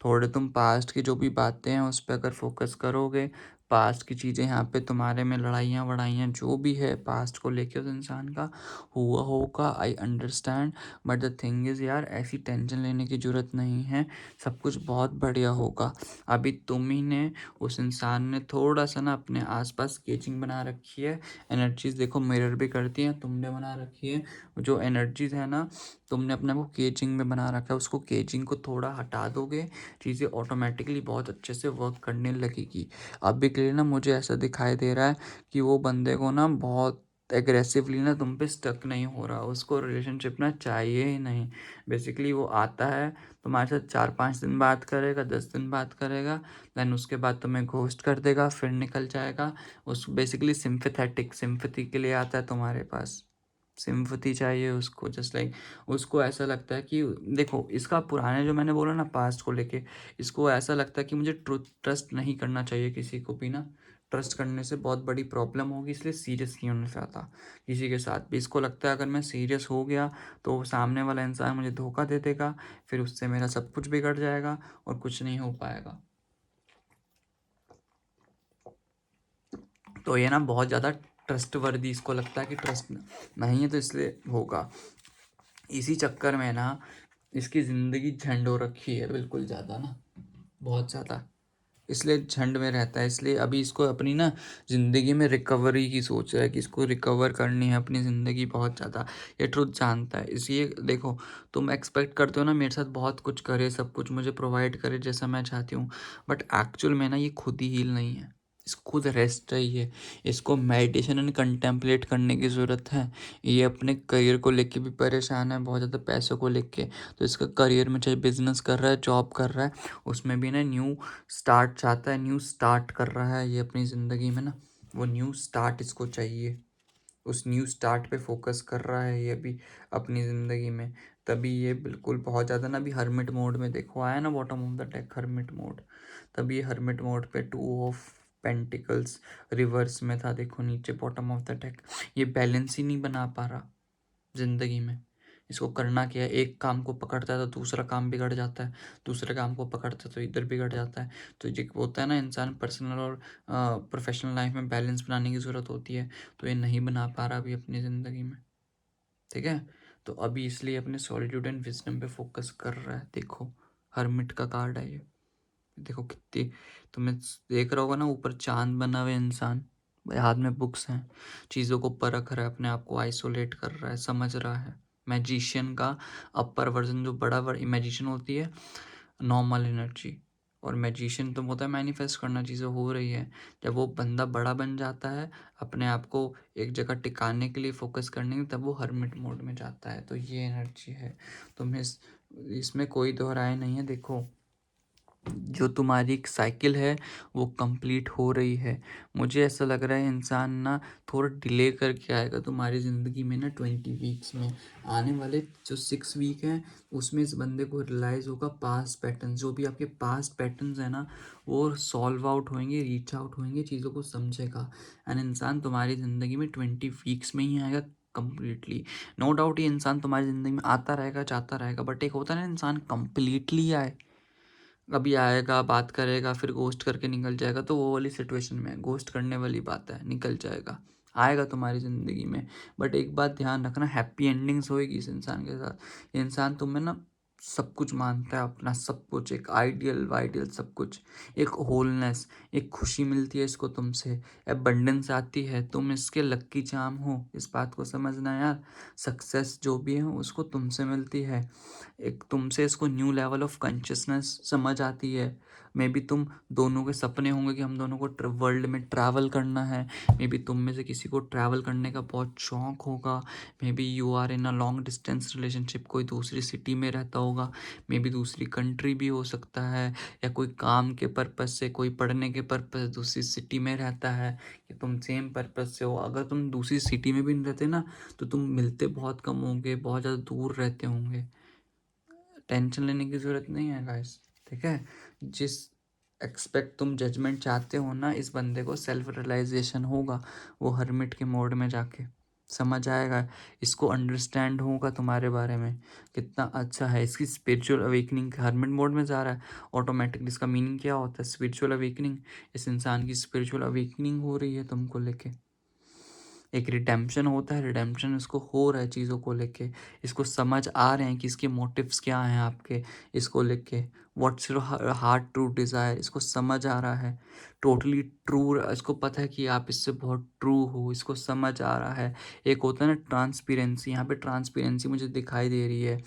थोड़े तुम पास्ट की जो भी बातें हैं उस पर अगर फोकस करोगे, पास्ट की चीज़ें यहाँ पे तुम्हारे में लड़ाइयाँ वड़ाइयाँ जो भी है पास्ट को लेके उस इंसान का हुआ होगा, I understand. But the thing is यार, ऐसी टेंशन लेने की ज़रूरत नहीं है, सब कुछ बहुत बढ़िया होगा। अभी तुम ही ने, उस इंसान ने थोड़ा सा ना अपने आसपास स्केचिंग बना रखी है। एनर्जीज देखो मिरर भी करती हैं, तुमने बना रखी है जो एनर्जीज है ना, तुमने अपने को केजिंग में बना रखा है। उसको केजिंग को थोड़ा हटा दोगे, चीज़ें ऑटोमेटिकली बहुत अच्छे से वर्क करने लगेगी। अभी के लिए ना मुझे ऐसा दिखाई दे रहा है कि वो बंदे को ना बहुत एग्रेसिवली ना तुम पे स्टक नहीं हो रहा, उसको रिलेशनशिप ना चाहिए ही नहीं। बेसिकली वो आता है तुम्हारे साथ 4-5 दिन बात करेगा, 10 दिन बात करेगा, देन उसके बाद तुम्हें घोस्ट कर देगा, फिर निकल जाएगा। उस बेसिकली सिंपैथेटिक सिंपैथी के लिए आता है तुम्हारे पास, सिंपैथी चाहिए उसको। जस्ट लाइक उसको ऐसा लगता है कि देखो इसका पुराने जो मैंने बोला ना पास्ट को लेके, इसको ऐसा लगता है कि मुझे ट्रस्ट नहीं करना चाहिए किसी को भी ना। ट्रस्ट करने से बहुत बड़ी प्रॉब्लम होगी, इसलिए सीरियस नहीं होना चाहता किसी के साथ भी। इसको लगता है अगर मैं सीरियस हो गया तो सामने वाला इंसान मुझे धोखा दे देगा, फिर उससे मेरा सब कुछ बिगड़ जाएगा और कुछ नहीं हो पाएगा। तो ये ना बहुत ज़्यादा ट्रस्ट वर्दी, इसको लगता है कि ट्रस्ट नहीं है तो इसलिए होगा। इसी चक्कर में ना इसकी ज़िंदगी झंड हो रखी है, बिल्कुल ज़्यादा ना, बहुत ज़्यादा, इसलिए झंड में रहता है। इसलिए अभी इसको अपनी ना ज़िंदगी में रिकवरी की सोच रहा है कि इसको रिकवर करनी है अपनी ज़िंदगी बहुत ज़्यादा। ये ट्रुथ जानता है। इसलिए देखो, तुम एक्सपेक्ट करते हो ना मेरे साथ बहुत कुछ करे, सब कुछ मुझे प्रोवाइड करे जैसा मैं चाहती हूँ, बट एक्चुअल में ना ये खुद ही हील नहीं है, इसको खुद रेस्ट चाहिए। इसको मेडिटेशन एंड कंटेम्पलेट करने की ज़रूरत है। ये अपने करियर को लेके भी परेशान है, बहुत ज़्यादा पैसों को लेके। तो इसका करियर में चाहे बिजनेस कर रहा है, जॉब कर रहा है, उसमें भी ना न्यू स्टार्ट चाहता है, न्यू स्टार्ट कर रहा है ये अपनी ज़िंदगी में ना, वो न्यू स्टार्ट इसको चाहिए। उस न्यू स्टार्ट पे फोकस कर रहा है ये अभी अपनी ज़िंदगी में। तभी ये बिल्कुल बहुत ज़्यादा ना अभी हर्मिट मोड में, देखो आया ना bottom of the deck hermit mode, तभी ये हर्मिट मोड पे 2 ऑफ पेंटिकल्स रिवर्स में था। देखो नीचे बॉटम ऑफ द डेक, ये बैलेंस ही नहीं बना पा रहा ज़िंदगी में। इसको करना क्या है, एक काम को पकड़ता है तो दूसरा काम बिगड़ जाता है, दूसरे काम को पकड़ता है तो इधर बिगड़ जाता है। तो ये होता है ना, इंसान पर्सनल और प्रोफेशनल लाइफ में बैलेंस बनाने की ज़रूरत होती है, तो ये नहीं बना पा रहा अभी अपनी ज़िंदगी में। ठीक है, तो अभी इसलिए अपने सॉलिट्यूड एंड विजडम पे फोकस कर रहा है। देखो हरमिट का कार्ड है ये, देखो कितनी, तुम्हें देख रहा होगा ना, ऊपर चांद बना हुआ इंसान, हाथ में बुक्स हैं, चीज़ों को परख रहा है, अपने आप को आइसोलेट कर रहा है, समझ रहा है। मैजिशियन का अपर वर्जन, जो बड़ा मैजिशियन होती है नॉर्मल एनर्जी, और मैजिशियन तो होता है मैनिफेस्ट करना, चीज़ें हो रही है। जब वो बंदा बड़ा बन जाता है, अपने आप को एक जगह टिकाने के लिए फोकस करने की, तब वो हर्मिट मोड में जाता है। तो ये एनर्जी है, तुम्हें इसमें कोई दोहराए नहीं है। देखो जो तुम्हारी एक साइकिल है वो कंप्लीट हो रही है। मुझे ऐसा लग रहा है इंसान ना थोड़ा डिले करके आएगा तुम्हारी ज़िंदगी में ना, 20 वीक्स में। आने वाले जो 6 वीक हैं उसमें इस बंदे को रियलाइज़ होगा पास्ट पैटर्न, जो भी आपके पास्ट पैटर्न्स है ना वो सॉल्व आउट होंगे, रीच आउट होंगे, चीज़ों को समझेगा। एंड इंसान तुम्हारी ज़िंदगी में 20 वीक्स में ही आएगा कम्प्लीटली। नो डाउट ये इंसान तुम्हारी ज़िंदगी में आता रहेगा, जाता रहेगा, बट एक होता है ना इंसान कम्प्लीटली आए। अभी आएगा, बात करेगा, फिर घोस्ट करके निकल जाएगा, तो वो वाली सिचुएशन में घोस्ट करने वाली बात है, निकल जाएगा। आएगा तुम्हारी ज़िंदगी में, बट एक बात ध्यान रखना, हैप्पी एंडिंग्स होएगी इस इंसान के साथ। ये इंसान तुम्हें ना सब कुछ मानता है, अपना सब कुछ, एक आइडियल वाइडियल सब कुछ, एक होलनेस, एक खुशी मिलती है इसको तुमसे, एबंडेंस आती है, तुम इसके लक्की चार्म हो, इस बात को समझना यार। सक्सेस जो भी है उसको तुमसे मिलती है, एक तुमसे इसको न्यू लेवल ऑफ कॉन्शियसनेस समझ आती है। मे बी तुम दोनों के सपने होंगे कि हम दोनों को वर्ल्ड में ट्रैवल करना है। मे बी तुम में से किसी को ट्रैवल करने का बहुत शौक होगा। Maybe you are in a long distance relationship, कोई दूसरी सिटी में रहता होगा, मे बी दूसरी कंट्री भी हो सकता है, या कोई काम के पर्पज़ से, कोई पढ़ने के पर्पज़ दूसरी सिटी में रहता है, कि तुम सेम पर्पज़ से हो। अगर तुम दूसरी सिटी में भी नहीं रहते ना, तो तुम मिलते बहुत कम होंगे, बहुत ज़्यादा दूर रहते होंगे। टेंशन लेने की ज़रूरत नहीं है गाइस। ठीक है, जिस एक्सपेक्ट तुम जजमेंट चाहते हो ना, इस बंदे को सेल्फ रियलाइजेशन होगा, वो हर्मिट के मोड में जाके समझ आएगा, इसको अंडरस्टैंड होगा तुम्हारे बारे में कितना अच्छा है। इसकी स्पिरिचुअल अवेकनिंग हर्मिट मोड में जा रहा है ऑटोमेटिकली। इसका मीनिंग क्या होता है, स्पिरिचुअल अवेकनिंग। इस इंसान की स्पिरिचुअल अवेकनिंग हो रही है तुमको लेके, एक रिडेम्पशन होता है, रिडेम्पशन इसको हो रहा है चीज़ों को लेके। इसको समझ आ रहे हैं कि इसके मोटिव्स क्या हैं आपके, इसको लेके what's your heart true desire, इसको समझ आ रहा है। टोटली ट्रू, इसको पता है कि आप इससे बहुत ट्रू हो, इसको समझ आ रहा है। एक होता है ना ट्रांसपेरेंसी, यहाँ पे ट्रांसपेरेंसी मुझे दिखाई दे रही है।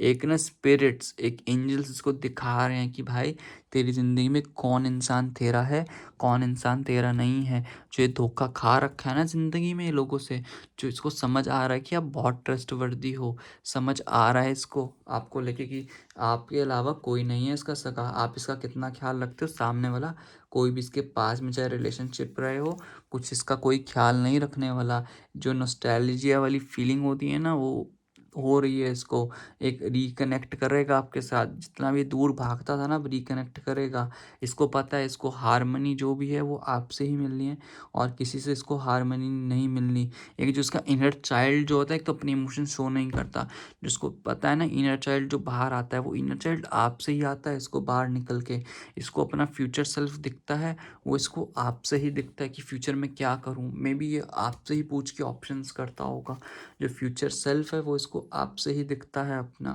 एक ना स्पिरिट्स, एक एंजल्स इसको दिखा रहे हैं कि भाई तेरी ज़िंदगी में कौन इंसान तेरा है, कौन इंसान तेरा नहीं है। जो ये धोखा खा रखा है ना ज़िंदगी में लोगों से, जो इसको समझ आ रहा है कि आप बहुत ट्रस्टवर्दी हो, समझ आ रहा है इसको आपको लेके कि आपके अलावा कोई नहीं है इसका सगा, आप इसका कितना ख्याल रखते हो, सामने वाला कोई भी इसके पास में चाहे रिलेशनशिप रहे हो, कुछ इसका कोई ख्याल नहीं रखने वाला। जो नॉस्टैल्जिया वाली फीलिंग होती है ना, वो हो रही है इसको, एक रिकनेक्ट करेगा आपके साथ, जितना भी दूर भागता था ना अब रिकनेक्ट करेगा। इसको पता है इसको हारमनी जो भी है वो आपसे ही मिलनी है, और किसी से इसको हारमनी नहीं मिलनी। एक जो इसका इनर चाइल्ड जो होता है, एक तो अपने इमोशन शो नहीं करता, जिसको पता है ना इनर चाइल्ड जो बाहर आता है, वो इनर चाइल्ड आपसे ही आता है। इसको बाहर निकल के इसको अपना फ्यूचर सेल्फ दिखता है, वो इसको आपसे ही दिखता है कि फ्यूचर में क्या करूँ। मे बी ये आपसे ही पूछ के ऑप्शंस करता होगा। जो फ्यूचर सेल्फ है वो इसको आपसे ही दिखता है अपना।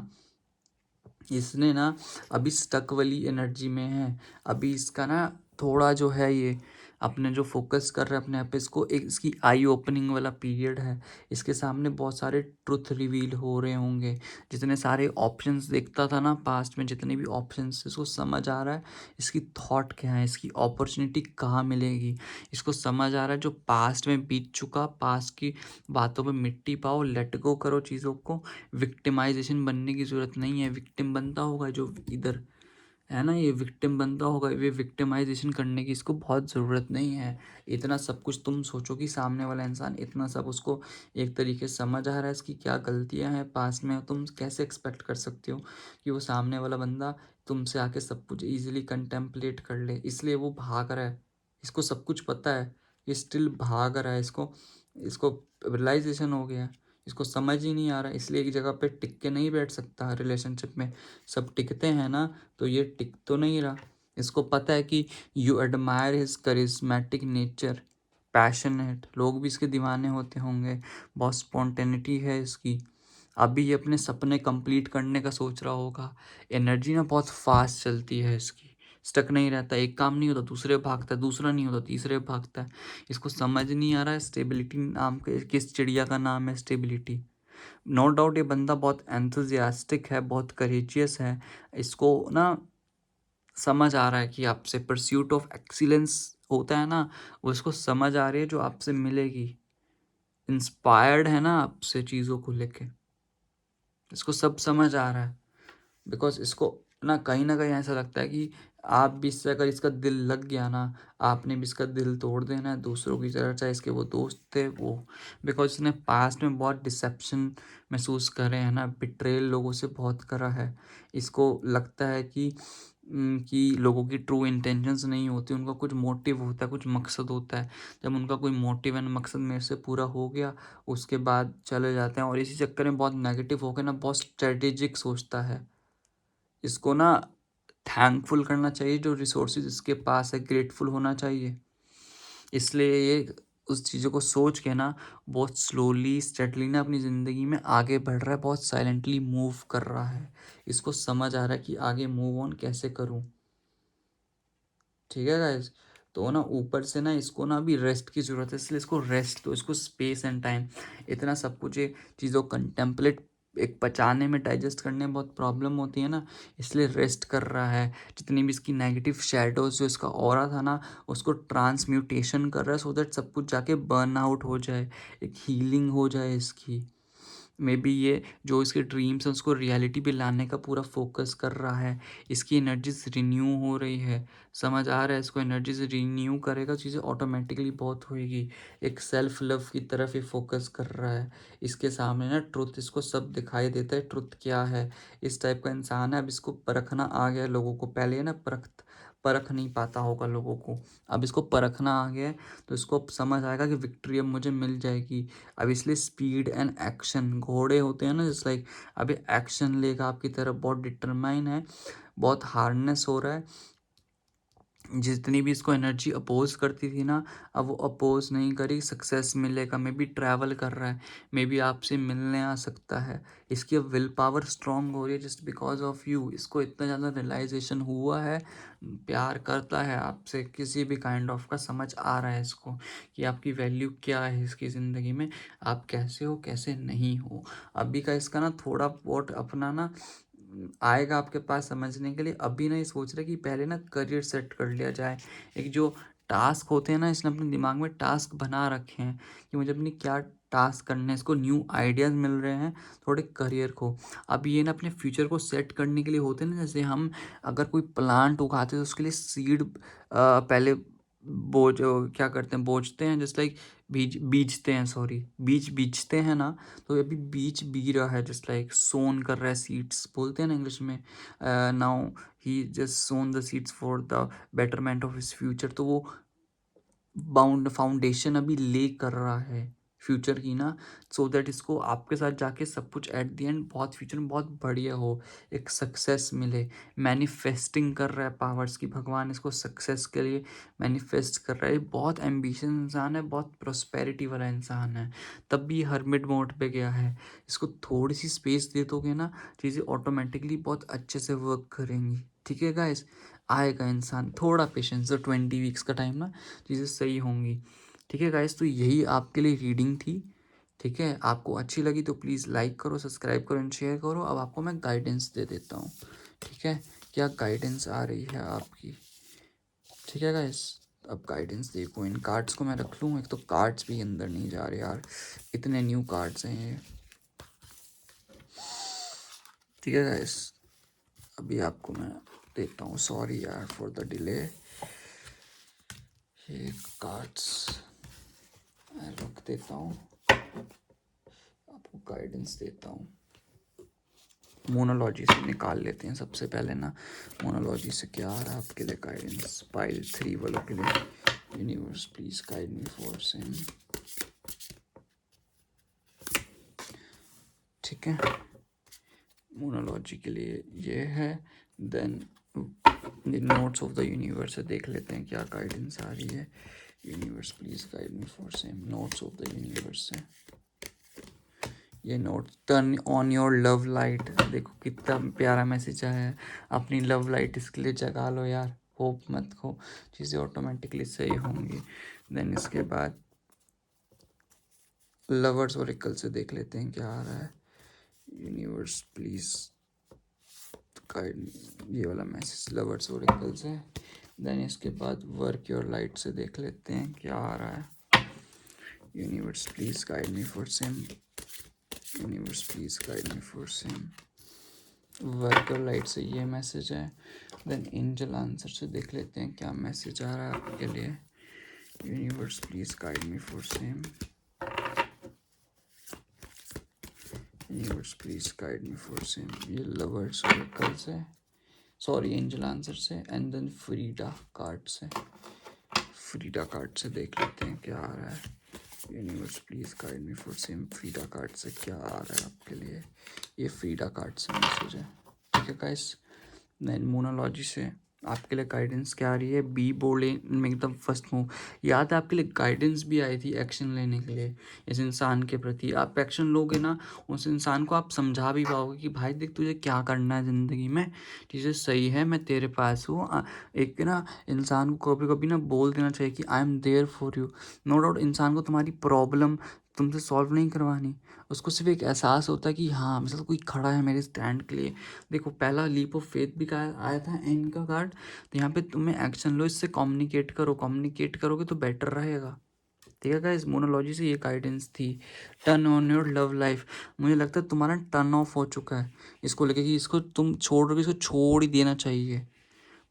इसने ना अभी स्टक वाली एनर्जी में है, अभी इसका ना थोड़ा जो है ये अपने जो फोकस कर रहा है अपने आप पे, इसको एक इसकी आई ओपनिंग वाला पीरियड है। इसके सामने बहुत सारे ट्रुथ रिवील हो रहे होंगे, जितने सारे ऑप्शंस देखता था ना पास्ट में, जितने भी ऑप्शंस, इसको समझ आ रहा है इसकी थॉट क्या है, इसकी अपॉर्चुनिटी कहाँ मिलेगी। इसको समझ आ रहा है जो पास्ट में बीत चुका, पास्ट की बातों पे मिट्टी पाओ, लेट गो करो चीज़ों को। विक्टिमाइजेशन बनने की ज़रूरत नहीं है। विक्टिम बनता होगा जो इधर है ना, ये विक्टिम बनता होगा, ये विक्टिमाइजेशन करने की इसको बहुत ज़रूरत नहीं है। इतना सब कुछ तुम सोचो कि सामने वाला इंसान इतना सब उसको एक तरीके से समझ आ रहा है, इसकी क्या गलतियां हैं पास में, तुम कैसे एक्सपेक्ट कर सकते हो कि वो सामने वाला बंदा तुमसे आके सब कुछ ईजिली कंटेम्पलेट कर ले। इसलिए वो भाग रहा है, इसको सब कुछ पता है, ये स्टिल भाग रहा है। इसको इसको रियलाइजेशन हो गया है इसको समझ ही नहीं आ रहा, इसलिए एक जगह पे टिक के नहीं बैठ सकता। रिलेशनशिप में सब टिकते हैं ना, तो ये टिक तो नहीं रहा। इसको पता है कि you admire his charismatic nature, passionate, लोग भी इसके दीवाने होते होंगे, बहुत स्पॉन्टेनिटी है इसकी। अभी ये अपने सपने कंप्लीट करने का सोच रहा होगा। एनर्जी ना बहुत फास्ट चलती है इसकी, स्टक नहीं रहता, एक काम नहीं होता दूसरे भागता है, दूसरा नहीं होता तीसरे भागता है। इसको समझ नहीं आ रहा है स्टेबिलिटी नाम के किस चिड़िया का नाम है स्टेबिलिटी। नो डाउट ये बंदा बहुत एंथुजियास्टिक है, बहुत करेजियस है। इसको ना समझ आ रहा है कि आपसे परस्यूट ऑफ एक्सीलेंस होता है ना, वो इसको समझ आ रही है जो आपसे मिलेगी। इंस्पायर्ड है ना आपसे चीज़ों को लेके, इसको सब समझ आ रहा है। बिकॉज इसको ना कहीं ऐसा लगता है कि आप भी इससे अगर इसका दिल लग गया ना, आपने भी इसका दिल तोड़ देना है दूसरों की तरह, चाहे इसके वो दोस्त थे वो। बिकॉज इसने पास्ट में बहुत डिसेप्शन महसूस करे हैं ना, बिट्रेल लोगों से बहुत करा है। इसको लगता है कि लोगों की ट्रू इंटेंशंस नहीं होती, उनका कुछ मोटिव होता है, कुछ मकसद होता है। जब उनका कोई मोटिव एंड मकसद मेरे से पूरा हो गया, उसके बाद चले जाते हैं। और इसी चक्कर में बहुत नेगेटिव हो गया ना, बहुत स्ट्रेटेजिक सोचता है। इसको ना थैंकफुल करना चाहिए जो रिसोर्सेज इसके पास है, ग्रेटफुल होना चाहिए। इसलिए ये उस चीज़ों को सोच के ना बहुत स्लोली स्टेडली ना अपनी ज़िंदगी में आगे बढ़ रहा है, बहुत साइलेंटली मूव कर रहा है। इसको समझ आ रहा है कि आगे मूव ऑन कैसे करूं। ठीक है गाइस, तो ना ऊपर से ना इसको ना अभी रेस्ट की ज़रूरत है, इसलिए इसको रेस्ट दो, इसको स्पेस एंड टाइम। इतना सब कुछ ये चीज़ों कंटेम्पलेट एक पचाने में, डाइजेस्ट करने में बहुत प्रॉब्लम होती है ना, इसलिए रेस्ट कर रहा है। जितनी भी इसकी नेगेटिव शेडोज जो इसका ऑरा था ना, उसको ट्रांसम्यूटेशन कर रहा है, सो दैट सब कुछ जाके बर्न आउट हो जाए, एक हीलिंग हो जाए इसकी। मे बी ये जो इसके ड्रीम्स हैं उसको रियलिटी पे लाने का पूरा फोकस कर रहा है। इसकी एनर्जीज रिन्यू हो रही है, समझ आ रहा है इसको। एनर्जीज रिन्यू करेगा, चीज़ें ऑटोमेटिकली बहुत होएगी। एक सेल्फ लव की तरफ ये फोकस कर रहा है। इसके सामने ना ट्रुथ इसको सब दिखाई देता है, ट्रुथ क्या है। इस टाइप का इंसान है। अब इसको परखना आ गया है लोगों को, पहले ना परख नहीं पाता होगा लोगों को, अब इसको परखना आ गया है। तो इसको अब समझ आएगा कि विक्ट्री अब मुझे मिल जाएगी। अब इसलिए स्पीड एंड एक्शन, घोड़े होते हैं ना जस्ट लाइक, अभी एक्शन लेगा आपकी तरफ, बहुत डिटरमाइन है, बहुत हार्डनेस हो रहा है। जितनी भी इसको एनर्जी अपोज करती थी ना, अब वो अपोज नहीं करी, सक्सेस मिलेगा। मे बी ट्रैवल कर रहा है, मे बी आपसे मिलने आ सकता है। इसकी अब विल पावर स्ट्रांग हो रही है जस्ट बिकॉज ऑफ यू। इसको इतना ज़्यादा रियलाइजेशन हुआ है, प्यार करता है आपसे, किसी भी काइंड ऑफ का समझ आ रहा है इसको कि आपकी वैल्यू क्या है इसकी ज़िंदगी में, आप कैसे हो कैसे नहीं हो। अभी का इसका ना थोड़ा बहुत अपना ना आएगा आपके पास समझने के लिए। अभी ना ये सोच रहे कि पहले ना करियर सेट कर लिया जाए। एक जो टास्क होते हैं ना, इसने अपने दिमाग में टास्क बना रखे हैं कि मुझे अपनी क्या टास्क करने हैं। इसको न्यू आइडियाज़ मिल रहे हैं थोड़े करियर को। अब ये ना अपने फ्यूचर को सेट करने के लिए होते हैं ना, जैसे हम अगर कोई प्लांट उगाते हैं तो उसके लिए सीड पहले क्या करते हैं, बोझते हैं, जस्ट लाइक बीजते हैं, सॉरी बीजते हैं ना। तो अभी बीज बी रहा है, जस्ट लाइक सोन कर रहा है, सीड्स बोलते हैं ना इंग्लिश में। Now he just sown the seeds for the betterment of his future. तो वो बाउंड फाउंडेशन अभी ले कर रहा है फ्यूचर की ना, सो दैट इसको आपके साथ जाके सब कुछ एट द एंड बहुत फ्यूचर में बहुत बढ़िया हो, एक सक्सेस मिले। मैनिफेस्टिंग कर रहा है पावर्स की, भगवान इसको सक्सेस के लिए मैनिफेस्ट कर रहा है। बहुत एम्बिशियस इंसान है, बहुत प्रोस्पेरिटी वाला इंसान है, तब भी हर्मिट मोड पे गया है। इसको थोड़ी सी स्पेस दे दोगे ना, चीज़ें ऑटोमेटिकली बहुत अच्छे से वर्क करेंगी। ठीक है गाइस, आएगा इंसान, थोड़ा पेशेंस, तो 20 वीक्स का टाइम ना, चीज़ें सही होंगी। ठीक है गाइस, तो यही आपके लिए रीडिंग थी। ठीक है, आपको अच्छी लगी तो प्लीज़ लाइक करो, सब्सक्राइब करो एंड शेयर करो। अब आपको मैं गाइडेंस दे देता हूँ। ठीक है, क्या गाइडेंस आ रही है आपकी। ठीक है गाइस, अब गाइडेंस देखो। इन कार्ड्स को मैं रख लूँ, एक तो कार्ड्स भी अंदर नहीं जा रहे यार, इतने न्यू कार्ड्स हैं ये। ठीक है गाइस, अभी आपको मैं देता हूँ, सॉरी यार फॉर द डिले। ये कार्ड्स मैं रख देता हूँ, आपको गाइडेंस देता हूँ। मोनोलॉजी से निकाल लेते हैं सबसे पहले ना, मोनोलॉजी से क्या आ रहा है आपके लिए गाइडेंस पाइल 3 वालों के लिए। Universe please guide me for same. ठीक है, मोनोलॉजी के लिए ये है। Then notes of the universe है, देख लेते हैं क्या गाइडेंस आ रही है। Universe please guide me for same, notes of the universe है ये note. Turn on your love light, देखो कितना प्यारा मैसेज आया है। अपनी लव लाइट इसके लिए जगा लो यार, होप मत खो, चीज़ें ऑटोमेटिकली सही होंगी। देन इसके बाद लवर्स ओरेकल से देख लेते हैं क्या आ रहा है। यूनिवर्स प्लीज गाइड, ये वाला मैसेज लवर्स ओरेकल से। देन इसके बाद वर्क योर लाइट से देख लेते हैं क्या आ रहा है। Universe please guide me for same, universe please guide me for same. Work your light से ये मैसेज है। देन एंजल आंसर से देख लेते हैं क्या मैसेज आ रहा है आपके लिए। Universe please guide me for same, universe please guide me for same. ये लवर्स ओरेकल से, सॉरी एंजल आंसर से। एंड देन फ्रीडा कार्ड से, फ्रीडा कार्ड से देख लेते हैं क्या आ रहा है। Universe please guide me for same, Frida card से क्या आ रहा है आपके लिए। ये फ्रीडा कार्ड से मैसेज है, ठीक है गाइस। देन मोनोलॉजी से आपके लिए गाइडेंस क्या आ रही है। बी बोल्ड में एकदम फर्स्ट मूव, याद है आपके लिए गाइडेंस भी आई थी एक्शन लेने के लिए इस इंसान के प्रति। आप एक्शन लोगे ना, उस इंसान को आप समझा भी पाओगे कि भाई देख तुझे क्या करना है ज़िंदगी में, चीज़ें सही है, मैं तेरे पास हूँ। एक ना इंसान को कभी कभी ना बोल देना चाहिए कि I am there for you. No doubt इंसान को तुम्हारी प्रॉब्लम तुमसे सॉल्व नहीं करवानी, उसको सिर्फ एक एहसास होता है कि हाँ मतलब कोई खड़ा है मेरे स्टैंड के लिए। देखो पहला लीप ऑफ फेथ भी आया था एन का कार्ड, तो यहाँ पे तुम्हें एक्शन लो, इससे कम्युनिकेट करो, कम्युनिकेट करोगे तो बेटर रहेगा। ठीक है गाइस, मोनोलॉजी से ये गाइडेंस थी। Turn on your love life, मुझे लगता है तुम्हारा टर्न ऑफ हो चुका है इसको लेके कि इसको तुम छोड़ रहे हो, इसको छोड़ ही देना चाहिए।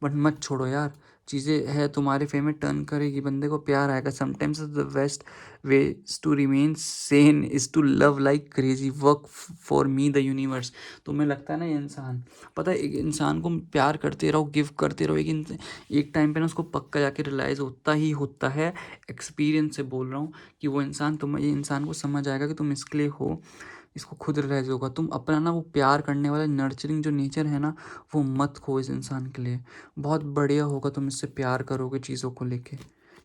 बट मत छोड़ो यार, चीज़ें है तुम्हारे फेवर में टर्न करेगी, बंदे को प्यार आएगा। Sometimes the best way to remain sane is to love like crazy, work for me the universe. तुम्हें लगता है ना ये इंसान, पता है एक इंसान को प्यार करते रहो, गिव करते रहो, एक टाइम पे ना उसको पक्का जाके रियलाइज़ होता ही होता है। एक्सपीरियंस से बोल रहा हूँ कि वो इंसान ये इंसान को समझ आएगा कि तुम इसके लिए हो, इसको खुद रियलाइज़ होगा। तुम अपना ना वो प्यार करने वाला नर्चरिंग जो नेचर है ना, वो मत खो इस इंसान के लिए। बहुत बढ़िया होगा तुम इससे प्यार करोगे चीज़ों को लेके,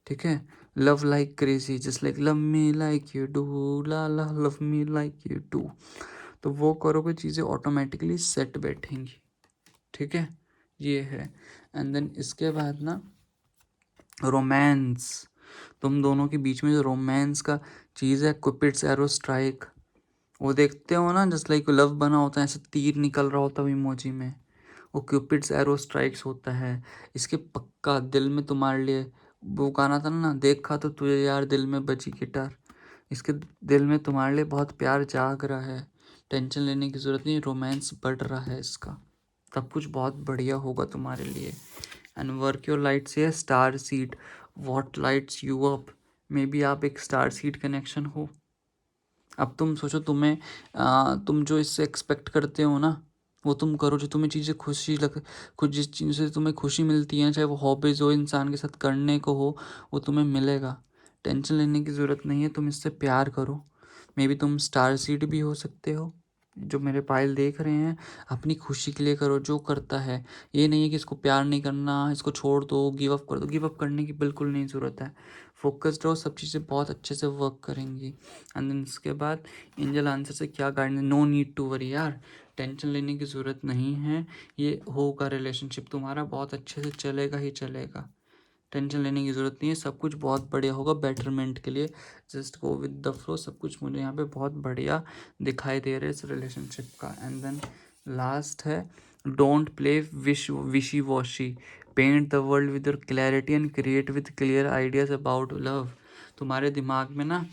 ठीक है। Love like crazy just like love me like you do, la la love me like you do, तो वो करोगे चीज़ें ऑटोमेटिकली सेट बैठेंगी, ठीक है। ये है। एंड देन इसके बाद ना रोमांस, तुम दोनों के बीच में जो रोमांस का चीज़ है, कुपिड्स एरो स्ट्राइक, वो देखते हो ना जस्ट लाइक लव बना होता है, ऐसे तीर निकल रहा होता है इमोजी में, वो क्यूपिड्स एरो स्ट्राइक्स होता है। इसके पक्का दिल में तुम्हारे लिए, वो गाना था ना, देखा तो तुझे यार दिल में बजी गिटार, इसके दिल में तुम्हारे लिए बहुत प्यार जाग रहा है। टेंशन लेने की ज़रूरत नहीं, रोमांस बढ़ रहा है इसका, सब कुछ बहुत बढ़िया होगा तुम्हारे लिए। एंड वर्क योर लाइट से star seed, what lights you up, may be आप एक स्टार सीड कनेक्शन हो। अब तुम सोचो तुम जो इससे एक्सपेक्ट करते हो ना वो तुम करो, जो तुम्हें चीज़ें खुशी लग, कुछ जिस चीज़ से तुम्हें खुशी मिलती है, चाहे वो हॉबीज़ हो, इंसान के साथ करने को हो, वो तुम्हें मिलेगा। टेंशन लेने की ज़रूरत नहीं है, तुम इससे प्यार करो। मे बी तुम स्टार सीड भी हो सकते हो, जो मेरे पायल देख रहे हैं। अपनी खुशी के लिए करो जो करता है, ये नहीं है कि इसको प्यार नहीं करना, इसको छोड़ दो, गिव अप कर दो। गिव अप करने की बिल्कुल नहीं ज़रूरत है, फोकस्ड रहो, सब चीज़ें बहुत अच्छे से वर्क करेंगी। एंड देन इसके बाद एंजल आंसर से क्या guidance, no need to worry यार, टेंशन लेने की ज़रूरत नहीं है, ये होगा, रिलेशनशिप तुम्हारा बहुत अच्छे से चलेगा ही चलेगा। टेंशन लेने की ज़रूरत नहीं है, सब कुछ बहुत बढ़िया होगा बेटरमेंट के लिए। Just go with the flow, सब कुछ मुझे यहाँ पे बहुत बढ़िया दिखाई दे रहा है इस रिलेशनशिप का। एंड देन लास्ट है don't play wishy washy, paint the world with your clarity and create with clear ideas about love. तुम्हारे दिमाग में ना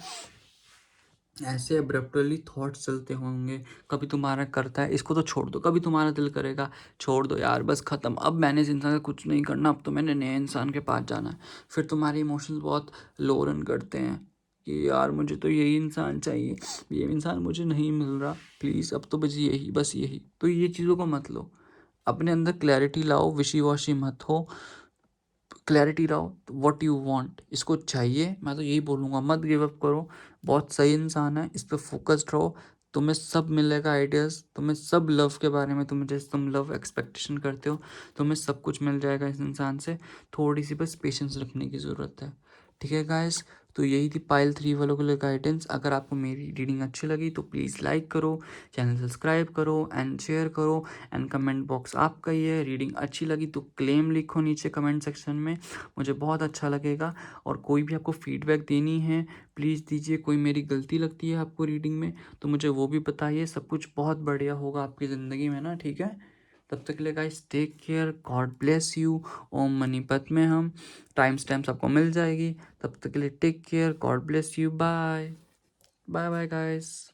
ऐसे अब्रप्टली थॉट्स चलते होंगे, कभी तुम्हारा करता है इसको तो छोड़ दो, कभी तुम्हारा दिल करेगा छोड़ दो यार बस ख़त्म, अब मैंने इस इंसान का कुछ नहीं करना, अब तो मैंने नए इंसान के पास जाना है। फिर तुम्हारे इमोशंस बहुत लो रन करते हैं कि यार मुझे तो यही इंसान चाहिए, ये इंसान मुझे नहीं मिल रहा, प्लीज़ अब तो बस यही। तो ये चीज़ों को मत लो, अपने अंदर क्लैरिटी लाओ, विशी वॉशी मत हो, क्लैरिटी रहो, व्हाट यू वांट, इसको चाहिए। मैं तो यही बोलूँगा, मत गिव अप करो, बहुत सही इंसान है, इस पर फोकस्ड रहो, तुम्हें सब मिलेगा आइडियाज़, तुम्हें सब लव के बारे में, तुम्हें जैसे तुम लव एक्सपेक्टेशन करते हो तुम्हें सब कुछ मिल जाएगा इस इंसान से। थोड़ी सी बस पेशेंस रखने की ज़रूरत है। ठीक है गाइस, तो यही थी पाइल 3 वालों के लिए गाइडेंस। अगर आपको मेरी रीडिंग अच्छी लगी तो प्लीज़ लाइक करो, चैनल सब्सक्राइब करो एंड शेयर करो, एंड कमेंट बॉक्स आपका ही है। रीडिंग अच्छी लगी तो क्लेम लिखो नीचे कमेंट सेक्शन में, मुझे बहुत अच्छा लगेगा। और कोई भी आपको फीडबैक देनी है प्लीज़ दीजिए। कोई मेरी गलती लगती है आपको रीडिंग में तो मुझे वो भी बताइए। सब कुछ बहुत बढ़िया होगा आपकी ज़िंदगी में ना, ठीक है। तब तक के लिए guys take care, God bless you. ओम मनीपत में हम टाइम स्टैम्प्स आपको मिल जाएगी। तब तक के लिए take care, God bless you, bye bye bye guys.